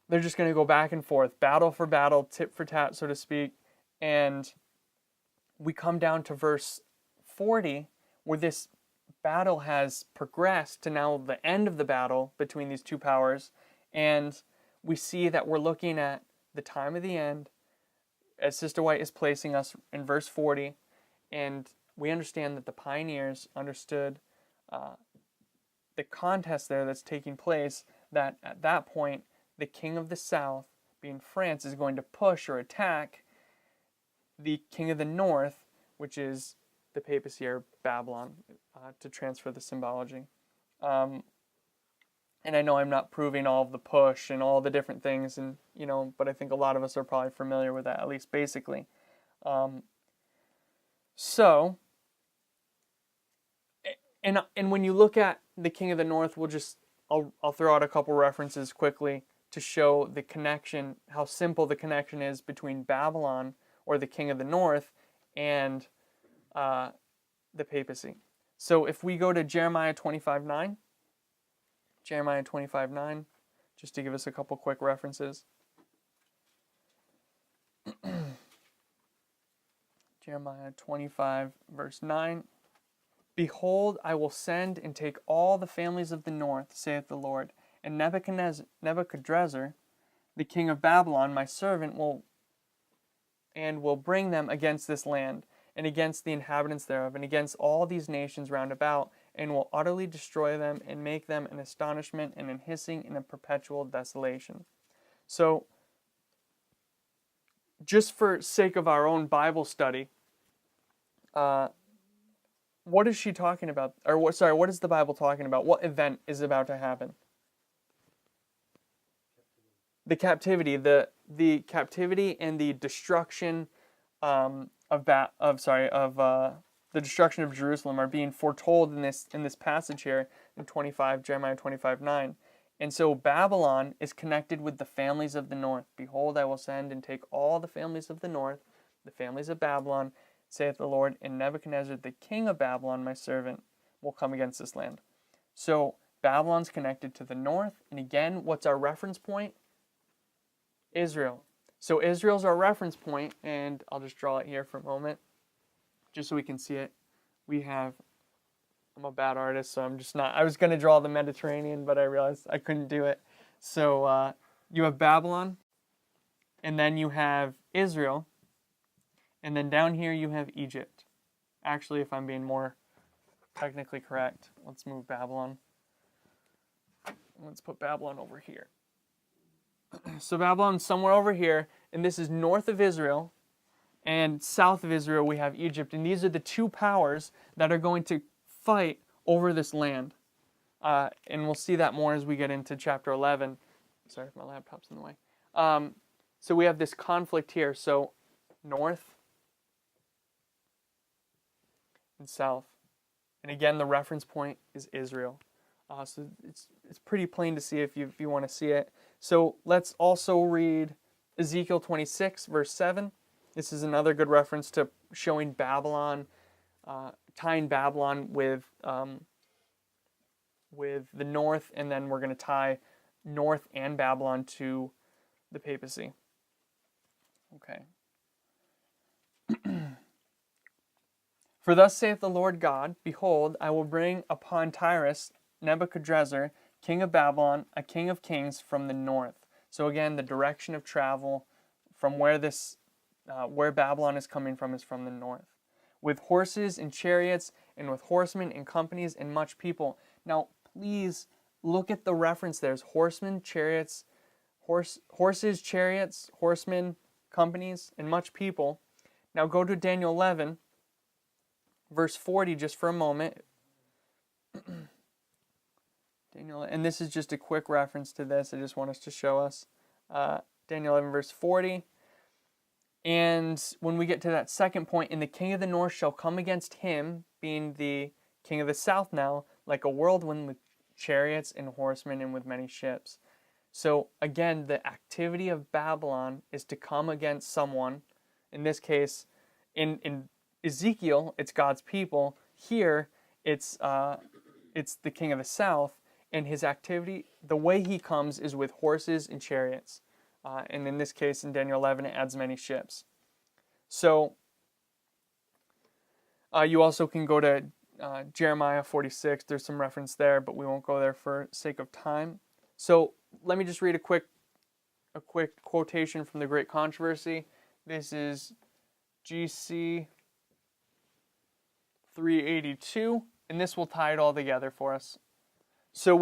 they're just going to go back and forth, battle for battle, tit for tat, so to speak. And we come down to verse 40, where this battle has progressed to now the end of the battle between these two powers, and we see that we're looking at the time of the end, as Sister White is placing us in verse 40, and we understand that the pioneers understood the contest there that's taking place, that at that point, the king of the south, being France, is going to push or attack the king of the north, which is the papacy or Babylon, to transfer the symbology. And I know I'm not proving all of the push and all the different things, and but I think a lot of us are probably familiar with that, at least basically. And when you look at the king of the north, I'll throw out a couple references quickly to show the connection, how simple the connection is between Babylon, or the king of the north, and the papacy. So if we go to Jeremiah 25:9, Jeremiah 25:9, just to give us a couple quick references. Jeremiah 25, verse 9. Behold, I will send and take all the families of the north, saith the Lord, and Nebuchadrezzar, the king of Babylon, my servant, will bring them against this land, and against the inhabitants thereof, and against all these nations round about, and will utterly destroy them, and make them an astonishment, and an hissing, and a perpetual desolation. So, just for sake of our own Bible study, what is she talking about? What is the Bible talking about? What event is about to happen? The captivity, the captivity and the destruction the destruction of Jerusalem are being foretold in this passage here in Jeremiah 25:9. And so Babylon is connected with the families of the north. Behold, I will send and take all the families of the north, the families of Babylon, saith the Lord, and Nebuchadnezzar, the king of Babylon, my servant, will come against this land. So Babylon's connected to the north, and again, what's our reference point? Israel. So Israel's our reference point, and I'll just draw it here for a moment, just so we can see it. I'm a bad artist, so I'm just not. I was going to draw the Mediterranean, but I realized I couldn't do it. So you have Babylon, and then you have Israel, and then down here you have Egypt. Actually, if I'm being more technically correct, let's move Babylon. Let's put Babylon over here. So Babylon's somewhere over here, and this is north of Israel, and south of Israel we have Egypt, and these are the two powers that are going to fight over this land. And we'll see that more as we get into chapter 11. Sorry if my laptop's in the way. So we have this conflict here. So north and south. And again, the reference point is Israel. So it's pretty plain to see if you want to see it. So let's also read Ezekiel 26, verse 7. This is another good reference to showing Babylon, tying Babylon with the north, and then we're going to tie north and Babylon to the papacy. Okay. For thus saith the Lord God, behold, I will bring upon Tyrus Nebuchadrezzar, king of Babylon, a king of kings from the north. So again, the direction of travel from where Babylon is coming from is from the north. With horses and chariots, and with horsemen and companies and much people. Now, please look at the reference. There's horsemen, chariots, horses, chariots, horsemen, companies, and much people. Now go to Daniel 11, verse 40, just for a moment. And this is just a quick reference to this. I just want us to show us. Daniel 11, verse 40. And when we get to that second point, and the king of the north shall come against him, being the king of the south now, like a whirlwind with chariots and horsemen and with many ships. So again, the activity of Babylon is to come against someone. In this case, in Ezekiel, it's God's people. Here, it's the king of the south, and his activity, the way he comes is with horses and chariots. And in this case, in Daniel 11, it adds many ships. So you also can go to Jeremiah 46. There's some reference there, but we won't go there for sake of time. So let me just read a quick quotation from the Great Controversy. This is GC 382, and this will tie it all together for us. So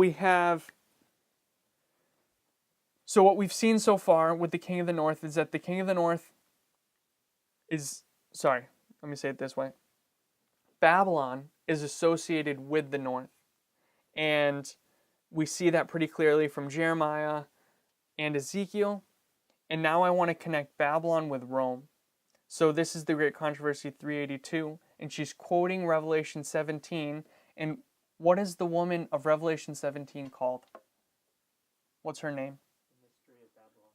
what we've seen so far with the King of the North is that the King of the North let me say it this way. Babylon is associated with the North. And we see that pretty clearly from Jeremiah and Ezekiel. And now I want to connect Babylon with Rome. So this is the Great Controversy 382. And she's quoting Revelation 17. And what is the woman of Revelation 17 called? What's her name? Mystery of Babylon.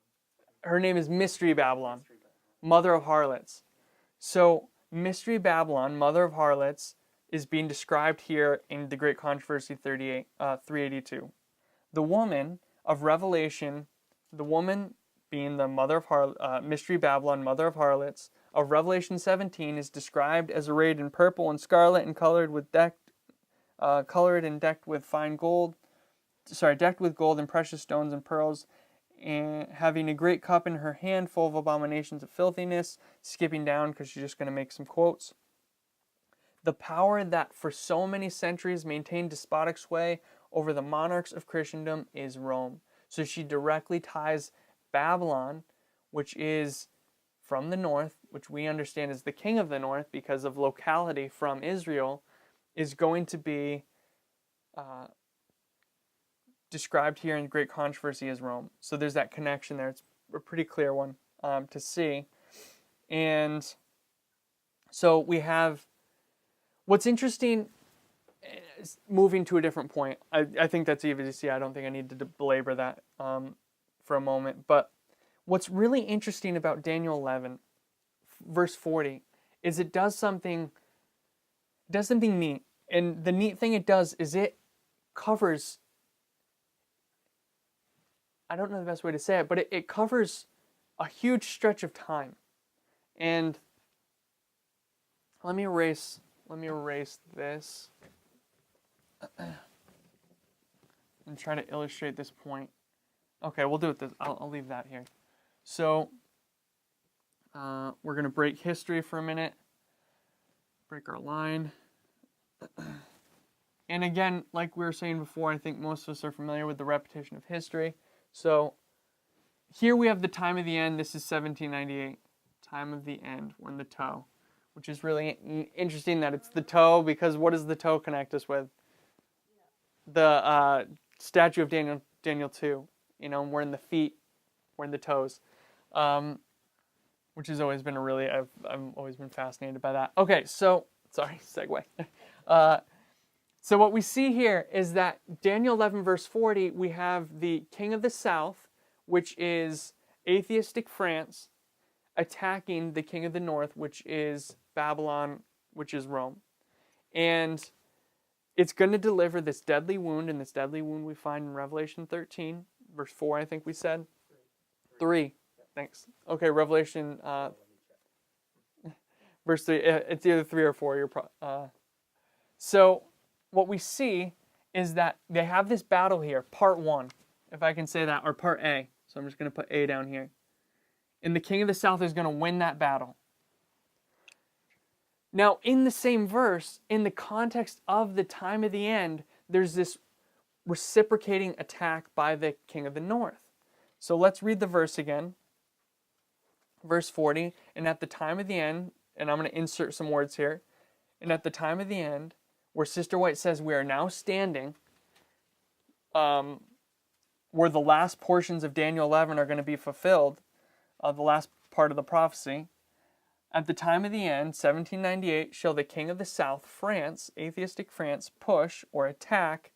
Her name is Mystery Babylon, mother of harlots. So Mystery Babylon, mother of harlots, is being described here in the Great Controversy 382. The woman of Revelation, the woman being the mother of Mystery Babylon, mother of harlots, of Revelation 17 is described as arrayed in purple and scarlet and colored and decked with fine gold. Decked with gold and precious stones and pearls, and having a great cup in her hand full of abominations of filthiness, skipping down because she's just going to make some quotes. The power that for so many centuries maintained despotic sway over the monarchs of Christendom is Rome. So she directly ties Babylon, which is from the north, which we understand as the king of the north because of locality from Israel, is going to be described here in Great Controversy as Rome. So there's that connection there. It's a pretty clear one to see. And so we have, what's interesting, moving to a different point, I think that's easy to see. I don't think I need to belabor that for a moment. But what's really interesting about Daniel 11, verse 40, is it does something neat. And the neat thing it does is it covers, I don't know the best way to say it, but it covers a huge stretch of time. And let me erase this and try to illustrate this point. Okay, we'll do it this. I'll leave that here. So we're going to break history for a minute. Break our line. And again, like we were saying before, I think most of us are familiar with the repetition of history. So here we have the time of the end. This is 1798. Time of the end. We're in the toe. Which is really interesting that it's the toe, because what does the toe connect us with? The statue of Daniel 2. You know, we're in the feet. We're in the toes. Which has always been I've always been fascinated by that. Okay, so, sorry, segue. So what we see here is that Daniel 11 verse 40, we have the king of the south, which is atheistic France, attacking the king of the north, which is Babylon, which is Rome. And it's going to deliver this deadly wound, and this deadly wound we find in Revelation 13, verse 4, I think we said. 3. Thanks. Okay, Revelation verse 3. It's either 3 or 4. So what we see is that they have this battle here, part 1, if I can say that, or part A. So I'm just going to put A down here. And the king of the south is going to win that battle. Now, in the same verse, in the context of the time of the end, there's this reciprocating attack by the king of the north. So let's read the verse again. Verse 40, and at the time of the end, and I'm going to insert some words here, and at the time of the end, where Sister White says we are now standing, where the last portions of Daniel 11 are going to be fulfilled, the last part of the prophecy. At the time of the end, 1798, shall the king of the south, France, atheistic France, push or attack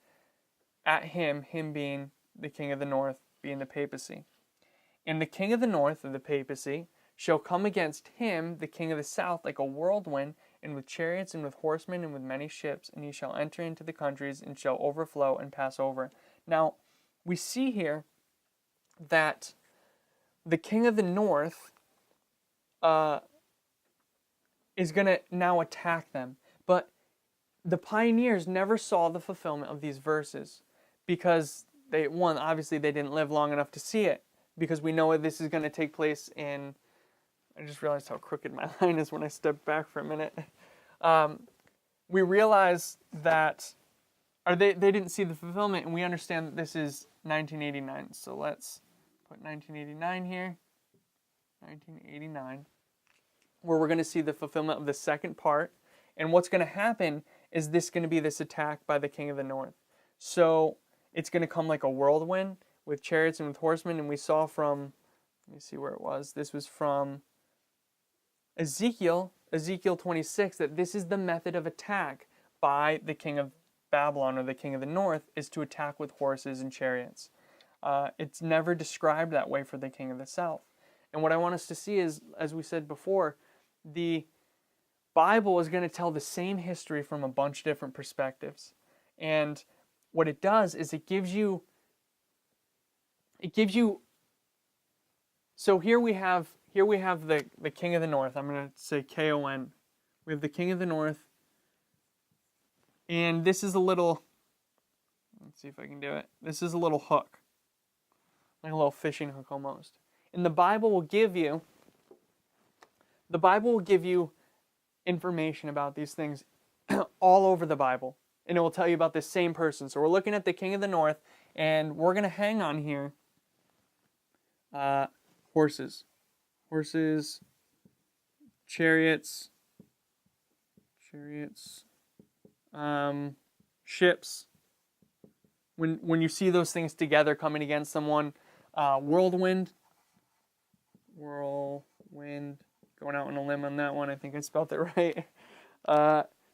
at him being the king of the north, being the papacy. And the king of the north of the papacy shall come against him, the king of the south, like a whirlwind, and with chariots, and with horsemen, and with many ships, and he shall enter into the countries, and shall overflow and pass over. Now, we see here that the king of the north is going to now attack them. But the pioneers never saw the fulfillment of these verses because obviously they didn't live long enough to see it, because we know this is going to take place in, I just realized how crooked my line is when I stepped back for a minute. We realize that, or they didn't see the fulfillment, and we understand that this is 1989. So let's put 1989 here, 1989, where we're going to see the fulfillment of the second part. And what's going to happen is this going to be this attack by the king of the north. So it's going to come like a whirlwind with chariots and with horsemen. And we saw from, let me see where it was. This was from Ezekiel 26, that this is the method of attack by the king of Babylon, or the king of the north, is to attack with horses and chariots. It's never described that way for the king of the south. And what I want us to see is, as we said before, the Bible is going to tell the same history from a bunch of different perspectives. And what it does is it gives you, so here we have the king of the north. I'm going to say K-O-N. We have the king of the north. And this is a little, let's see if I can do it. This is a little hook, like a little fishing hook almost. And the Bible will give you information about these things all over the Bible. And it will tell you about this same person. So we're looking at the king of the north, and we're going to hang on here. Horses, chariots, ships. When you see those things together coming against someone, whirlwind, going out on a limb on that one. I think I spelled it right.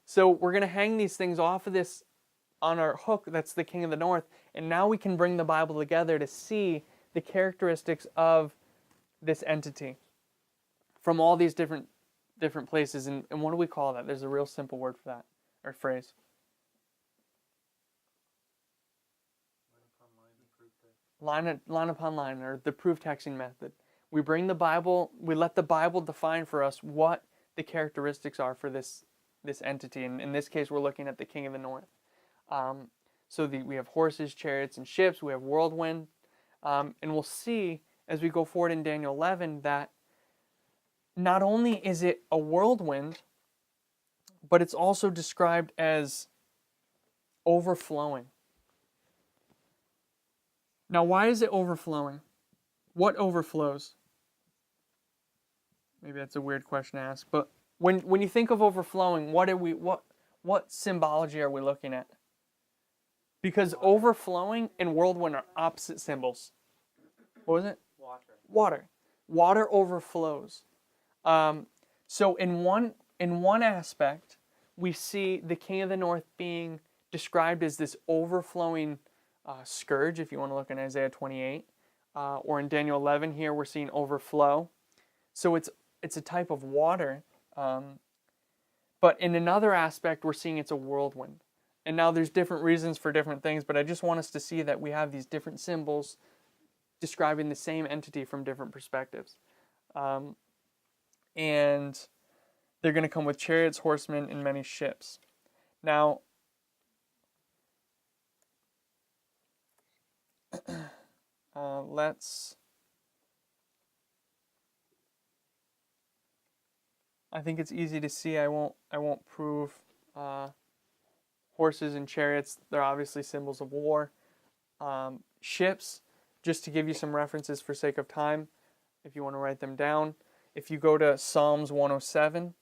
So we're going to hang these things off of this on our hook. That's the king of the north. And now we can bring the Bible together to see the characteristics of this entity from all these different places. And what do we call that? There's a real simple word for that, or phrase. Line upon line, or the proof texting method. We bring the Bible, we let the Bible define for us what the characteristics are for this entity. And in this case, we're looking at the king of the north. We have horses, chariots, and ships. We have whirlwind. And we'll see as we go forward in Daniel 11 that not only is it a whirlwind, but it's also described as overflowing. Now, why is it overflowing? What overflows? Maybe that's a weird question to ask, but when you think of overflowing, what symbology are we looking at? Because overflowing and whirlwind are opposite symbols. What was it? Water. Water overflows. So in one aspect, we see the king of the north being described as this overflowing scourge, if you want to look in Isaiah 28. Or in Daniel 11 here, we're seeing overflow. So it's a type of water. But in another aspect, we're seeing it's a whirlwind. And now there's different reasons for different things, but I just want us to see that we have these different symbols describing the same entity from different perspectives. And they're going to come with chariots, horsemen, and many ships. Now, I think it's easy to see. I won't prove horses and chariots. They're obviously symbols of war. Ships, just to give you some references for sake of time, if you want to write them down. If you go to Psalms 107,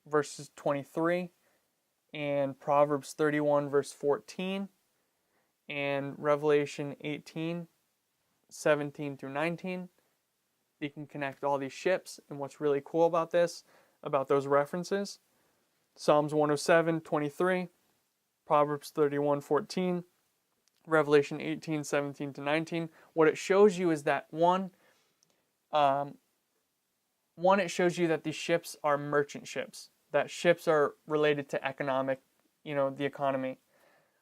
verses 23, and Proverbs 31, verse 14, and Revelation 18, 17 through 19, you can connect all these ships. And what's really cool about this, about those references, Psalms 107, 23, Proverbs 31, 14, Revelation 18, 17 to 19, what it shows you is that one, one, it shows you that these ships are merchant ships, that ships are related to economic, the economy.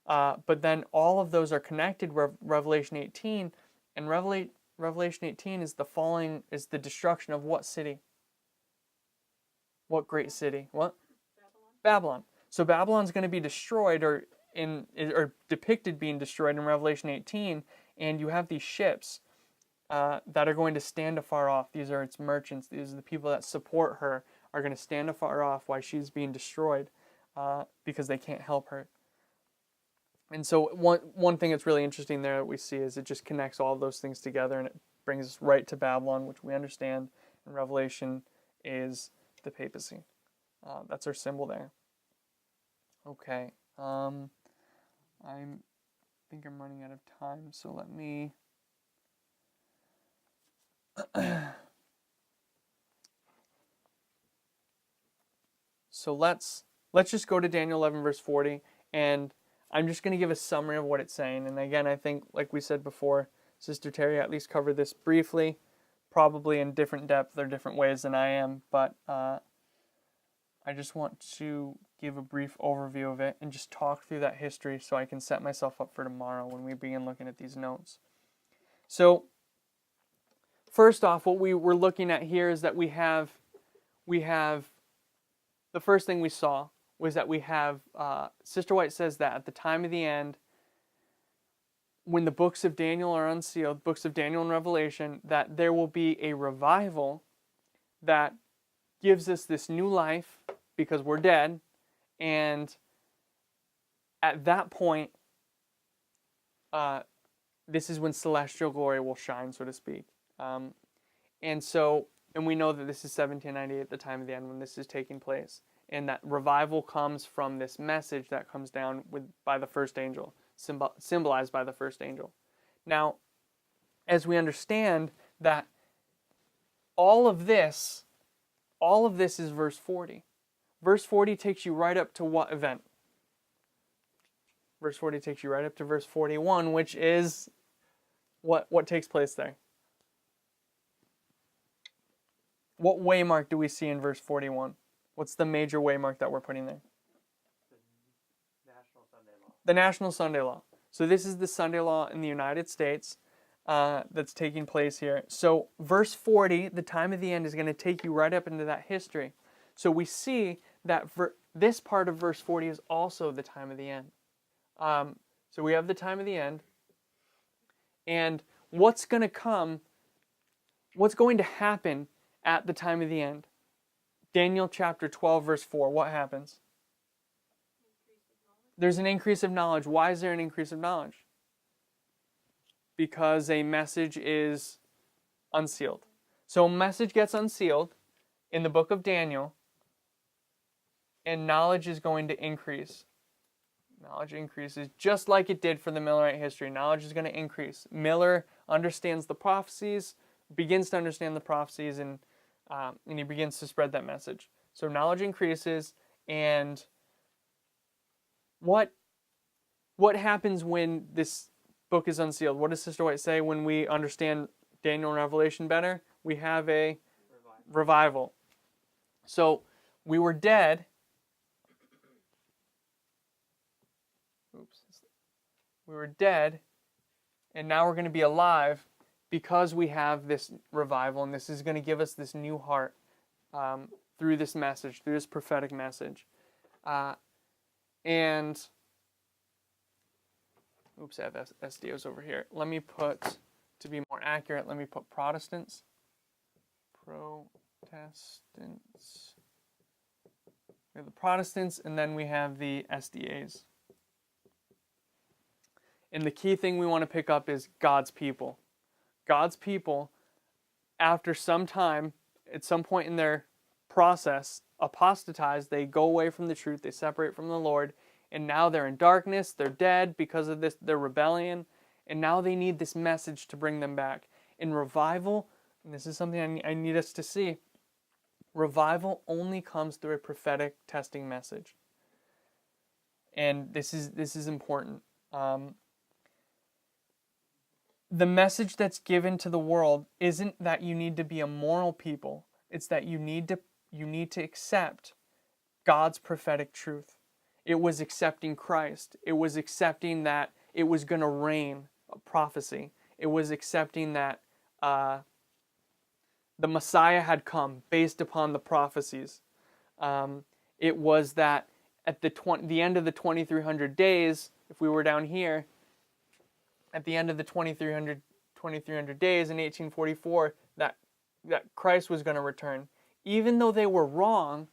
But then all of those are connected. Revelation 18, and Revelation 18 is the destruction of what city? What great city? What? Babylon. So Babylon's going to be destroyed, or depicted being destroyed in Revelation 18, and you have these ships that are going to stand afar off. These are its merchants. These are the people that support her, are going to stand afar off while she's being destroyed because they can't help her. And so one thing that's really interesting there that we see is it just connects all of those things together, and it brings us right to Babylon, which we understand in Revelation is the papacy. That's our symbol there. Okay. I think I'm running out of time, so let me... So let's just go to Daniel 11 verse 40, and I'm just going to give a summary of what it's saying. And again, I think, like we said before, Sister Terry at least covered this briefly, probably in different depth or different ways than I am, but I just want to give a brief overview of it and just talk through that history so I can set myself up for tomorrow when we begin looking at these notes. So, first off, what we were looking at here is that we have the first thing we saw was that we have, Sister White says that at the time of the end, when the books of Daniel are unsealed, books of Daniel and Revelation, that there will be a revival that gives us this new life because we're dead, and at that point, this is when celestial glory will shine, so to speak. And we know that this is 1798, the time of the end, when this is taking place. And that revival comes from this message that comes down by the first angel, symbolized by the first angel. Now, as we understand that all of this is verse 40. Verse 40 takes you right up to what event? Verse 40 takes you right up to verse 41, which is what takes place there. What waymark do we see in verse 41? What's the major waymark that we're putting there? The National Sunday Law. The National Sunday Law. So this is the Sunday Law in the United States that's taking place here. So verse 40, the time of the end, is going to take you right up into that history. So we see that this part of verse 40 is also the time of the end. So we have the time of the end. And what's going to happen at the time of the end? Daniel chapter 12 verse 4, what happens? There's an increase of knowledge. Why is there an increase of knowledge? Because a message is unsealed. So a message gets unsealed in the book of Daniel, and knowledge is going to increase. Knowledge increases just like it did for the Millerite history. Knowledge is going to increase. Miller understands the prophecies, begins to understand the prophecies, and he begins to spread that message. So knowledge increases, and what happens when this book is unsealed? What does Sister White say when we understand Daniel and Revelation better? We have a revival. So we were dead. We were dead, and now we're going to be alive because we have this revival, and this is going to give us this new heart through this message, through this prophetic message. And, oops, I have SDOs over here. Let me put, to be more accurate, let me put Protestants. Protestants. We have the Protestants, and then we have the SDAs. And the key thing we want to pick up is God's people. God's people, after some time, at some point in their process, apostatize, they go away from the truth, they separate from the Lord, and now they're in darkness, they're dead because of this, their rebellion, and now they need this message to bring them back. In revival, and this is something I need us to see, revival only comes through a prophetic testing message. And this is important. The message that's given to the world isn't that you need to be a moral people. It's that you need to accept God's prophetic truth. It was accepting Christ. It was accepting that it was going to rain, a prophecy. It was accepting that the Messiah had come based upon the prophecies. It was that at the end of the 2300 days, if we were down here, at the end of the 2300 days in 1844, that Christ was going to return. Even though they were wrong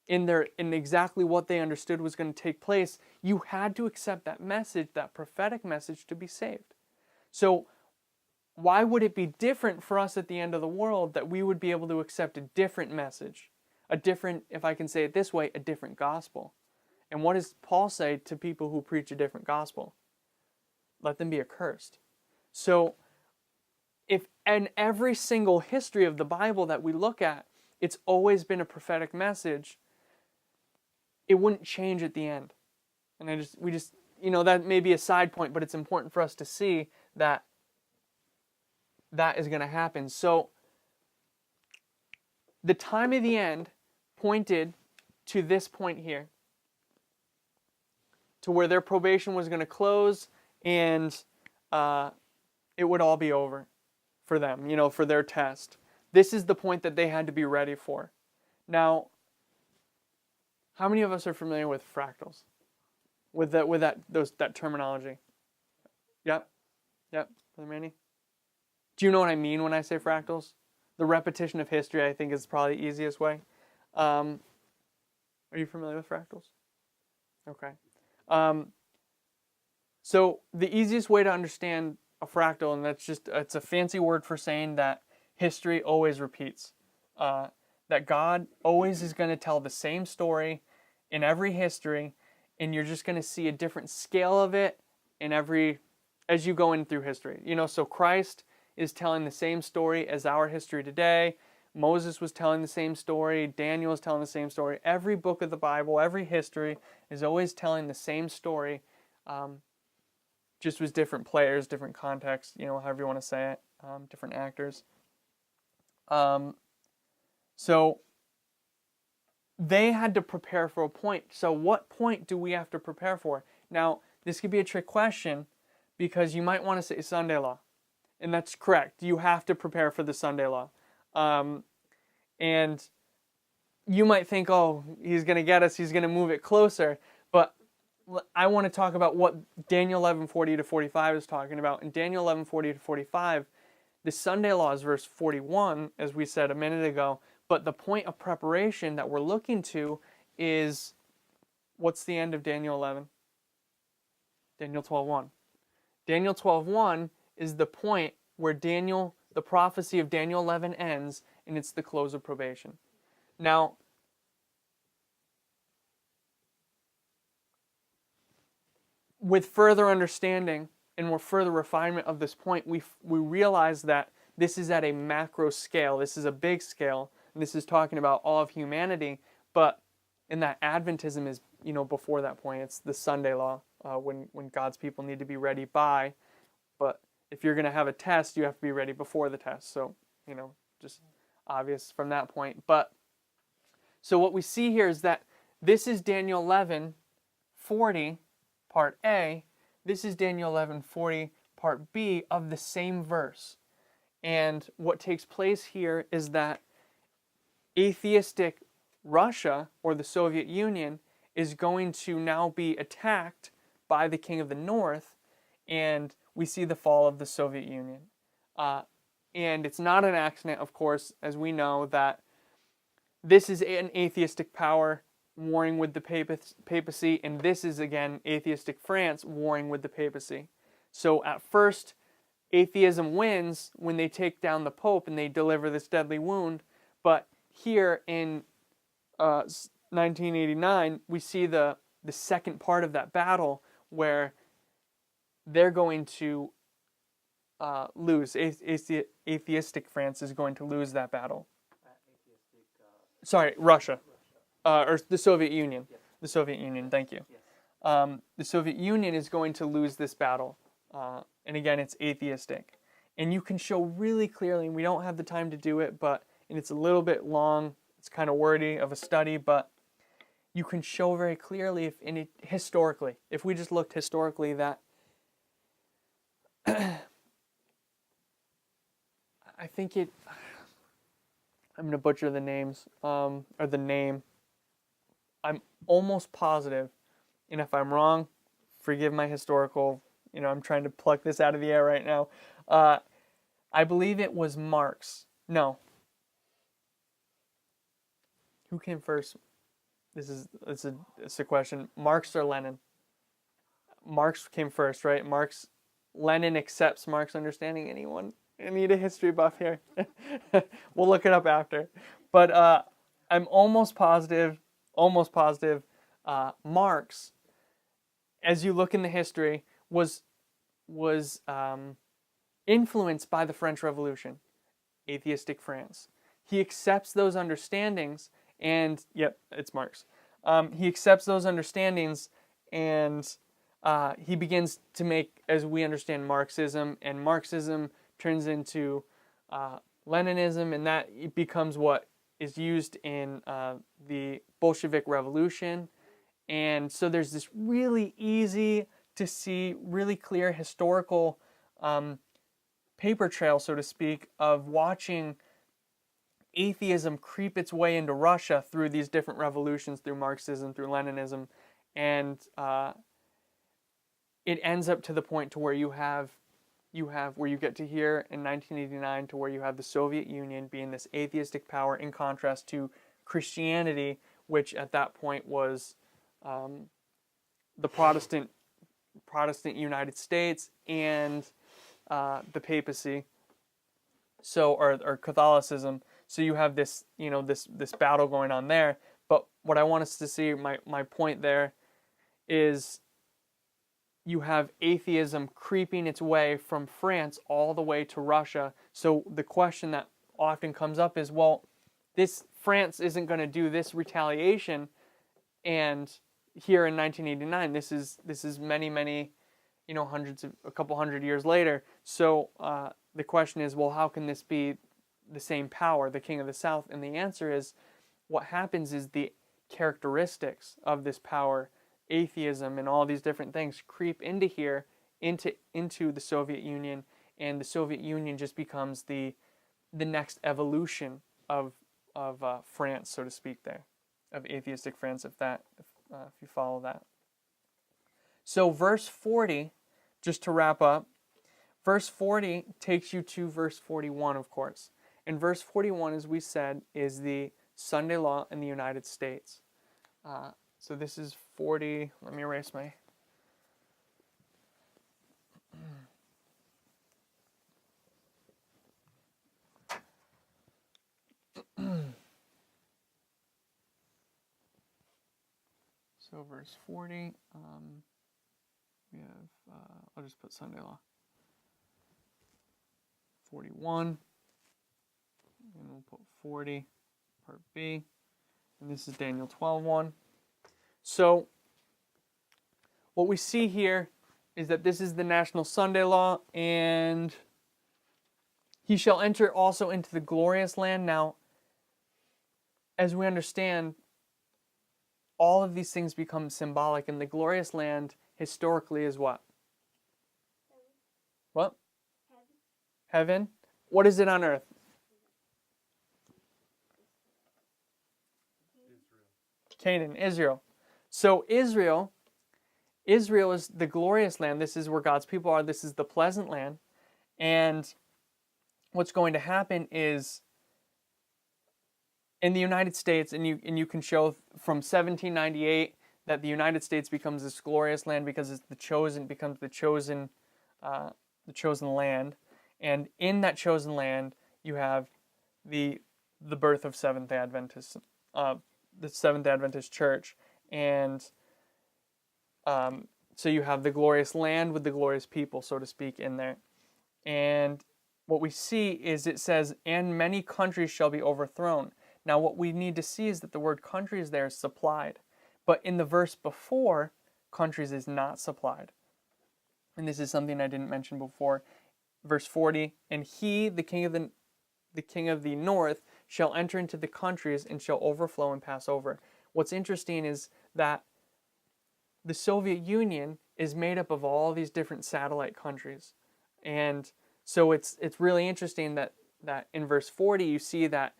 in exactly what they understood was going to take place, you had to accept that message, that prophetic message, to be saved. So why would it be different for us at the end of the world that we would be able to accept a different message? A different, if I can say it this way, a different gospel. And what does Paul say to people who preach a different gospel? Let them be accursed. So if in every single history of the Bible that we look at, it's always been a prophetic message, it wouldn't change at the end. And that may be a side point, but it's important for us to see that that is going to happen. So the time of the end pointed to this point here, to where their probation was going to close and it would all be over for them, for their test. This is the point that they had to be ready for. Now, how many of us are familiar with fractals? With that terminology? Yep. Brother Manny? Do you know what I mean when I say fractals? The repetition of history, I think, is probably the easiest way. Are you familiar with fractals? Okay. So the easiest way to understand a fractal, and it's a fancy word for saying that history always repeats. That God always is going to tell the same story in every history, and you're just going to see a different scale of it as you go in through history. So Christ is telling the same story as our history today. Moses was telling the same story. Daniel is telling the same story. Every book of the Bible, every history is always telling the same story, just with different players, different contexts, however you want to say it, different actors. So they had to prepare for a point. So what point do we have to prepare for? Now, this could be a trick question because you might want to say Sunday law. And that's correct. You have to prepare for the Sunday law. And you might think, oh, he's going to get us, he's going to move it closer. But I want to talk about what Daniel 11:40 to 45 is talking about. In Daniel 11:40 to 45, the Sunday law is verse 41, as we said a minute ago. But the point of preparation that we're looking to is, what's the end of Daniel 11? Daniel 12:1. Daniel 12:1 is the point where the prophecy of Daniel 11 ends, and it's the close of probation. Now, with further understanding and more further refinement of this point, we realize that this is at a macro scale. This is a big scale, and this is talking about all of humanity. But in that Adventism is, before that point, it's the Sunday law, when God's people need to be ready by. But if you're going to have a test, you have to be ready before the test. So, just obvious from that point. But so what we see here is that this is Daniel 11:40, part A. This is Daniel 11:40, part B of the same verse. And what takes place here is that atheistic Russia, or the Soviet Union, is going to now be attacked by the King of the North, and we see the fall of the Soviet Union. And it's not an accident, of course, as we know, that this is an atheistic power warring with the papacy, and this is, again, atheistic France warring with the papacy. So at first, atheism wins when they take down the Pope and they deliver this deadly wound, but here in 1989, we see the second part of that battle where they're going to lose. Atheistic France is going to lose that battle. Sorry, Russia. Or the Soviet Union. Yes. The Soviet Union, thank you. Yes. The Soviet Union is going to lose this battle. And again, it's atheistic. And you can show really clearly, and we don't have the time to do it, but and it's a little bit long. It's kind of wordy of a study, but you can show very clearly historically, if we just looked historically, that I think I'm going to butcher the names, or the name. I'm almost positive, and if I'm wrong, forgive my historical, I'm trying to pluck this out of the air right now. I believe it was Marx. No. Who came first? It's a question. Marx or Lenin? Marx came first, right? Lenin accepts Marx's understanding. Anyone? I need a history buff here. We'll look it up after. But I'm almost positive, Marx, as you look in the history, was influenced by the French Revolution, atheistic France. He accepts those understandings, and yep, it's Marx. He accepts those understandings, and he begins to make, as we understand, Marxism, and Marxism turns into Leninism, and that it becomes what is used in the Bolshevik Revolution. And so there's this really easy to see, really clear historical paper trail, so to speak, of watching atheism creep its way into Russia through these different revolutions, through Marxism, through Leninism, and it ends up to the point to where you get to here in 1989 to where you have the Soviet Union being this atheistic power in contrast to Christianity, which at that point was the Protestant United States and the papacy, or Catholicism. So you have this, this battle going on there. But what I want us to see, my point there, is you have atheism creeping its way from France all the way to Russia. So the question that often comes up is, well, this France isn't going to do this retaliation, and here in 1989, this is many, a couple hundred years later. So the question is, well, how can this be the same power, the King of the South? And the answer is, what happens is the characteristics of this power, atheism and all these different things, creep into here, into the Soviet Union, and the Soviet Union just becomes the next evolution of France, so to speak, there, of atheistic France, if you follow that. So verse 40, just to wrap up, verse 40 takes you to verse 41, of course. And verse 41, as we said, is the Sunday law in the United States. So this is 40. Let me erase my... So verse 40, we have, I'll just put Sunday law. 41, and we'll put 40, part B, and this is Daniel 12:1. So what we see here is that this is the national Sunday law, and he shall enter also into the glorious land. Now, as we understand, all of these things become symbolic, and the glorious land historically is what? What? Heaven. What is it on earth? Canaan, Israel. So Israel is the glorious land. This is where God's people are. This is the pleasant land. And what's going to happen is, in the United States, and you can show from 1798 that the United States becomes this glorious land because it's becomes the chosen land, and in that chosen land you have the birth of Seventh Day Adventists, the Seventh Day Adventist Church, and so you have the glorious land with the glorious people, so to speak, in there, and what we see is it says, "And many countries shall be overthrown." Now, what we need to see is that the word countries there is supplied. But in the verse before, countries is not supplied. And this is something I didn't mention before. Verse 40, "And he, the king of the north, shall enter into the countries and shall overflow and pass over. What's interesting is that the Soviet Union is made up of all these different satellite countries. And so it's really interesting that in verse 40 you see that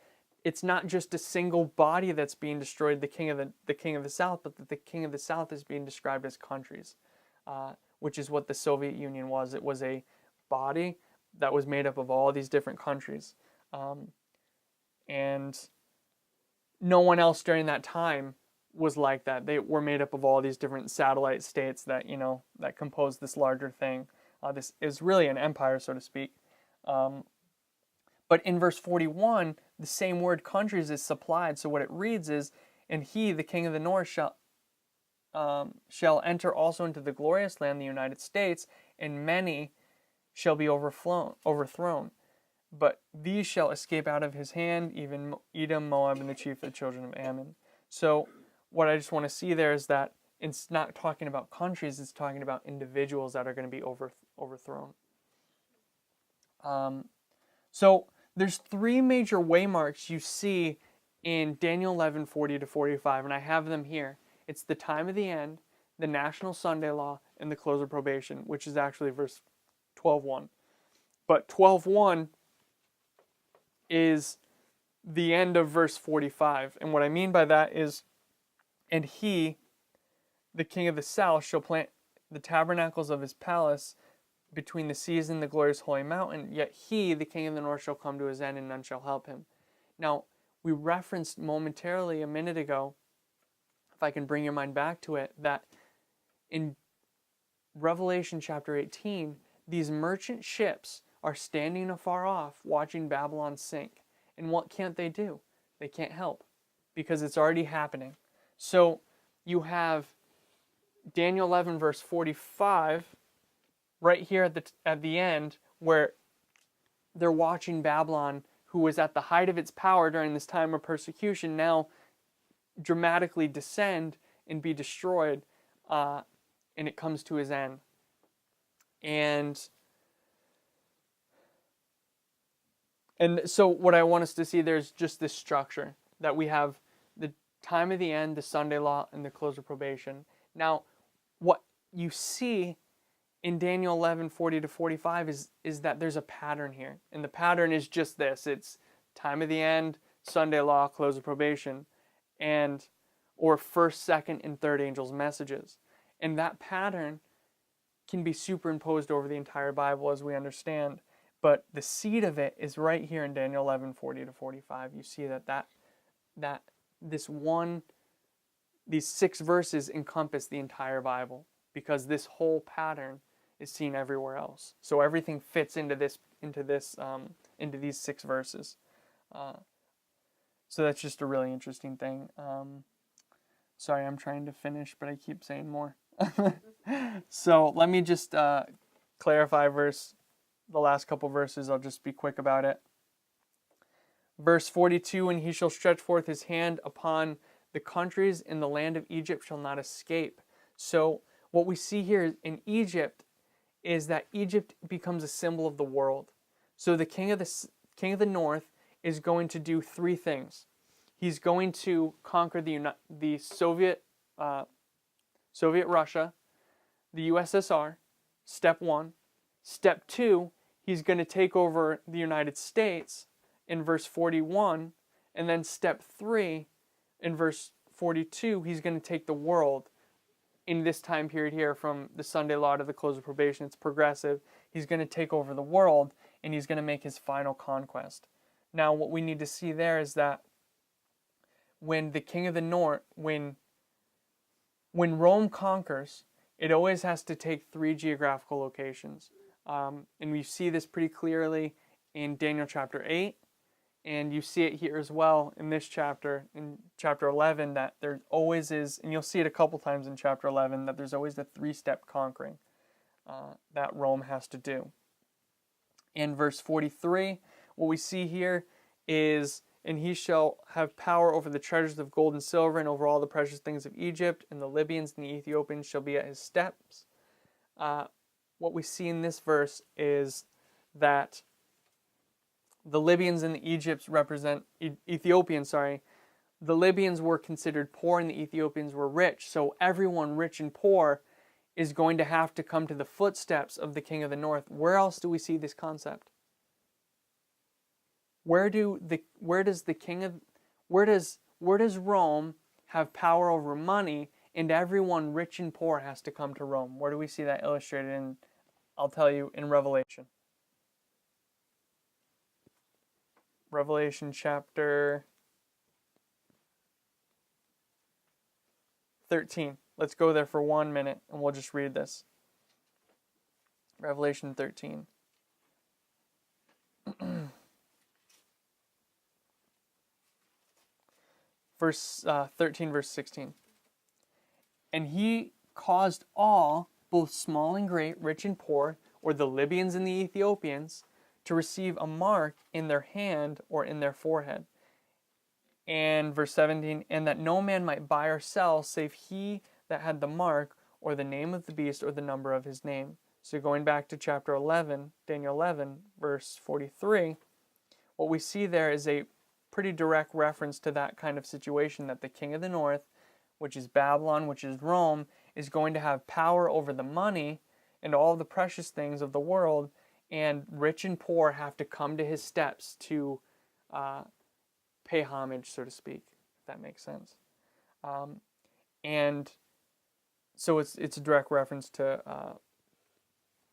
it's not just a single body that's being destroyed, the king of the south, but that the king of the south is being described as countries, which is what the Soviet Union was. It was a body that was made up of all these different countries, and no one else during that time was like that. They were made up of all these different satellite states that that composed this larger thing. This is really an empire, so to speak. But in verse 41, the same word countries is supplied. So what it reads is, "And he, the king of the north, shall enter also into the glorious land, the United States, and many shall be overthrown. But these shall escape out of his hand, even Edom, Moab, and the chief of the children of Ammon." So what I just want to see there is that it's not talking about countries, it's talking about individuals that are going to be overthrown. So there's three major waymarks you see in Daniel 11, 40 to 45, and I have them here. It's the time of the end, the national Sunday law, and the close of probation, which is actually verse 12:1. But 12:1 is the end of verse 45. And what I mean by that is, "And he, the king of the south, shall plant the tabernacles of his palace between the seas and the glorious holy mountain. Yet he, the king of the north, shall come to his end, and none shall help him." Now, we referenced momentarily a minute ago, if I can bring your mind back to it, that in Revelation chapter 18, these merchant ships are standing afar off watching Babylon sink. And what can't they do? They can't help, because it's already happening. So you have Daniel 11 verse 45 right here at the end, where they're watching Babylon, who was at the height of its power during this time of persecution, now dramatically descend and be destroyed, and it comes to his end. And so what I want us to see, there's just this structure that we have: the time of the end, the Sunday law, and the close of probation. Now, what you see in Daniel 11, 40 to 45 is that there's a pattern here. And the pattern is just this: it's time of the end, Sunday law, close of probation, or first, second, and third angels' messages. And that pattern can be superimposed over the entire Bible, as we understand. But the seed of it is right here in Daniel 11, 40 to 45. You see that these 6 verses encompass the entire Bible, because this whole pattern is seen everywhere else. So everything fits into these 6 verses. So that's just a really interesting thing. Sorry, I'm trying to finish, but I keep saying more. So let me just clarify the last couple verses. I'll just be quick about it. Verse 42, "And he shall stretch forth his hand upon the countries, and the land of Egypt shall not escape." So what we see here in Egypt is that Egypt becomes a symbol of the world. So the king of the north is going to do 3 things. He's going to conquer the Soviet Russia, the USSR, step 1. Step 2, he's going to take over the United States in verse 41. And then step 3, in verse 42, he's going to take the world in this time period here, from the Sunday law to the close of probation. It's progressive. He's going to take over the world, and he's going to make his final conquest. Now, what we need to see there is that when the king of the north, when Rome conquers, it always has to take 3 geographical locations. And we see this pretty clearly in Daniel chapter 8, and you see it here as well in this chapter, in chapter 11, that there always is, and you'll see it a couple times in chapter 11, that there's always the 3-step conquering that Rome has to do. In verse 43, what we see here is, "And he shall have power over the treasures of gold and silver, and over all the precious things of Egypt, and the Libyans and the Ethiopians shall be at his steps." What we see in this verse is that The Libyans and the Egypts represent Ethiopians. Sorry, the Libyans were considered poor and the Ethiopians were rich. So everyone, rich and poor, is going to have to come to the footsteps of the king of the north. Where else do we see this concept? Where does Rome have power over money, and everyone rich and poor has to come to Rome? Where do we see that illustrated in? I'll tell you, in Revelation. Revelation chapter 13. Let's go there for 1 minute and we'll just read this. Revelation 13. Verse 13, verse 16. And he caused all, both small and great, rich and poor, or the Libyans and the Ethiopians, to receive a mark in their hand or in their forehead. And verse 17, and that no man might buy or sell save he that had the mark or the name of the beast or the number of his name. So going back to chapter 11, Daniel 11, verse 43, what we see there is a pretty direct reference to that kind of situation, that the king of the north, which is Babylon, which is Rome, is going to have power over the money and all the precious things of the world, and rich and poor have to come to his steps to pay homage, so to speak, if that makes sense. And so it's a direct reference to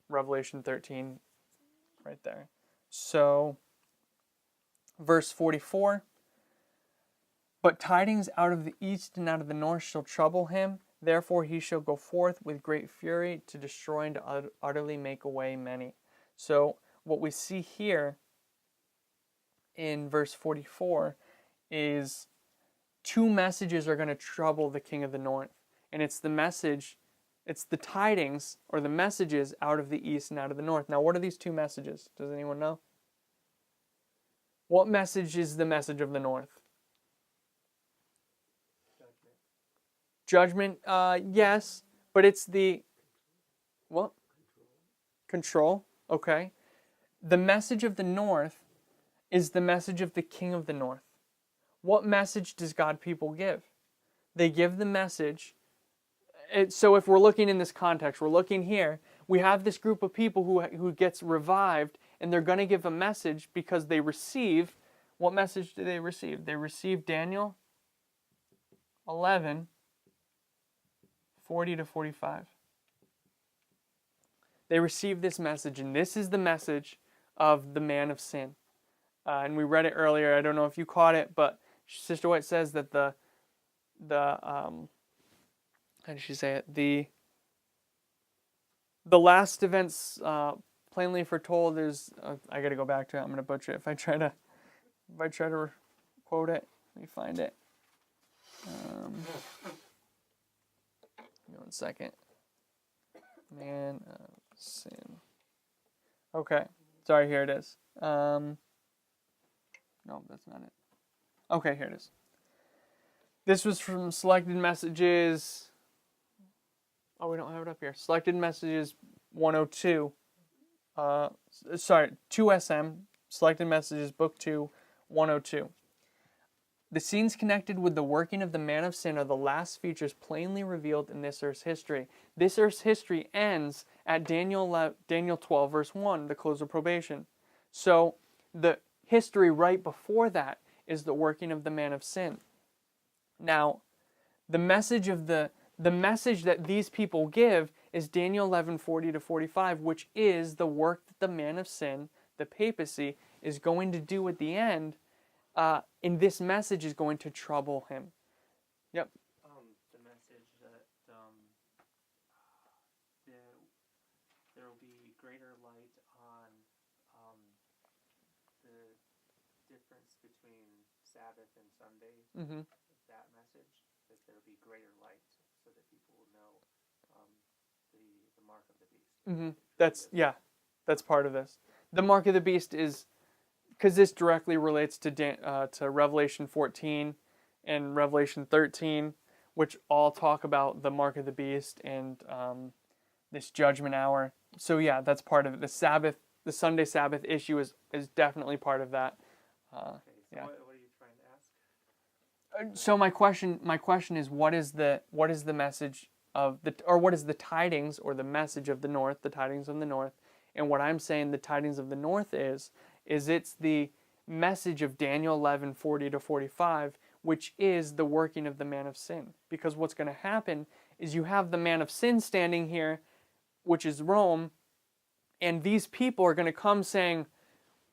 Revelation 13 right there. So, verse 44, but tidings out of the east and out of the north shall trouble him, therefore he shall go forth with great fury to destroy and to utterly make away many. So what we see here in verse 44 is two messages are going to trouble the king of the north. And it's the tidings or the messages out of the east and out of the north. Now, what are these two messages? Does anyone know? What message is the message of the north? Judgment, yes, but it's the, what? Control, okay. The message of the north is the message of the king of the north. What message does God people give? They give the message. So if we're looking in this context, we're looking here, we have this group of people who gets revived, and they're going to give a message because they receive. What message do they receive? They receive Daniel 11, 40 to 45. They receive this message, and this is the message of the man of sin. And we read it earlier. I don't know if you caught it, but Sister White says that the how did she say it? The last events plainly foretold is. I got to go back to it. I'm going to butcher it if I try to quote it. Let me find it. Give me 1 second. Man of sin. Okay. Sorry, here it is. No, that's not it. Okay, here it is. This was from Selected Messages. Oh, we don't have it up here. Selected Messages 102. 2SM. Selected Messages, Book 2, 102. The scenes connected with the working of the man of sin are the last features plainly revealed in this earth's history. This earth's history ends at Daniel 12, verse 1, the close of probation. So the history right before that is the working of the man of sin. Now, the message that these people give is Daniel 11, 40 to 45, which is the work that the man of sin, the papacy, is going to do at the end. And this message is going to trouble him. Yep. The message that there will be greater light on the difference between Sabbath and Sunday. Mm-hmm. That message, that there will be greater light, so that people will know the mark of the beast. Mm-hmm. That's part of this. The mark of the beast is. Because this directly relates to Revelation 14 and Revelation 13, which all talk about the mark of the beast and this judgment hour. So yeah, that's part of it. The the Sunday Sabbath issue is definitely part of that. Okay, so yeah. what are you trying to ask? So my question is, what is the message of what is the tidings or the message of the north, the tidings of the north? And what I'm saying the tidings of the north is it's the message of Daniel 11:40-45, which is the working of the man of sin. Because what's going to happen is you have the man of sin standing here, which is Rome, and these people are going to come saying,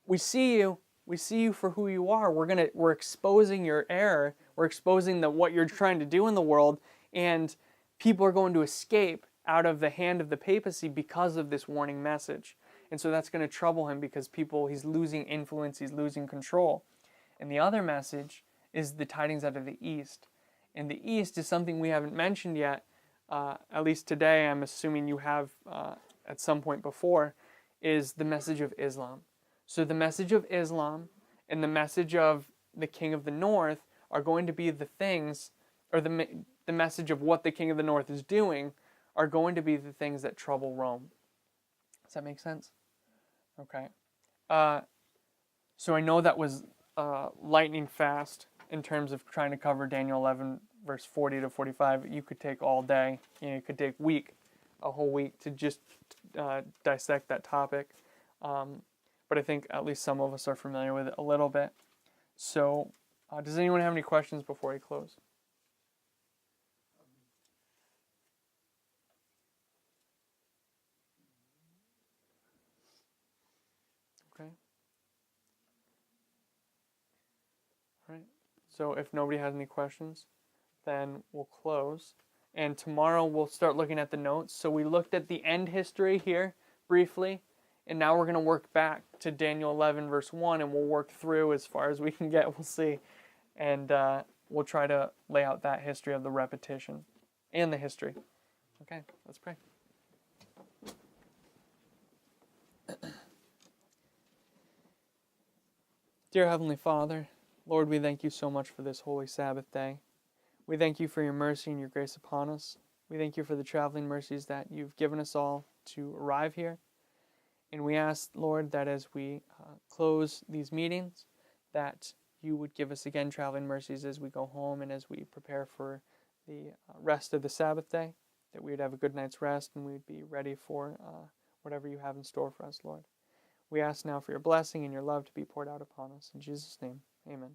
we see you for who you are. We're exposing your error. We're exposing what you're trying to do in the world, and people are going to escape out of the hand of the papacy because of this warning message. And so that's going to trouble him because he's losing influence, he's losing control. And the other message is the tidings out of the East. And the East is something we haven't mentioned yet, at least today. I'm assuming you have at some point before, is the message of Islam. So the message of Islam and the message of the King of the North are going to be the things, or the message of what the King of the North is doing are going to be the things that trouble Rome. Does that make sense? Okay. So I know that was lightning fast in terms of trying to cover Daniel 11, verse 40-45. You could take all day. You could take a whole week to just dissect that topic. But I think at least some of us are familiar with it a little bit. So does anyone have any questions before I close? Okay. All right. So if nobody has any questions, then we'll close. And tomorrow we'll start looking at the notes. So we looked at the end history here briefly. And now we're going to work back to Daniel 11, verse 1, and we'll work through as far as we can get. We'll see. And we'll try to lay out that history of the repetition and the history. Okay, let's pray. Dear Heavenly Father, Lord, we thank you so much for this holy Sabbath day. We thank you for your mercy and your grace upon us. We thank you for the traveling mercies that you've given us all to arrive here. And we ask, Lord, that as we close these meetings, that you would give us again traveling mercies as we go home and as we prepare for the rest of the Sabbath day, that we would have a good night's rest and we would be ready for whatever you have in store for us, Lord. We ask now for your blessing and your love to be poured out upon us. In Jesus' name, amen.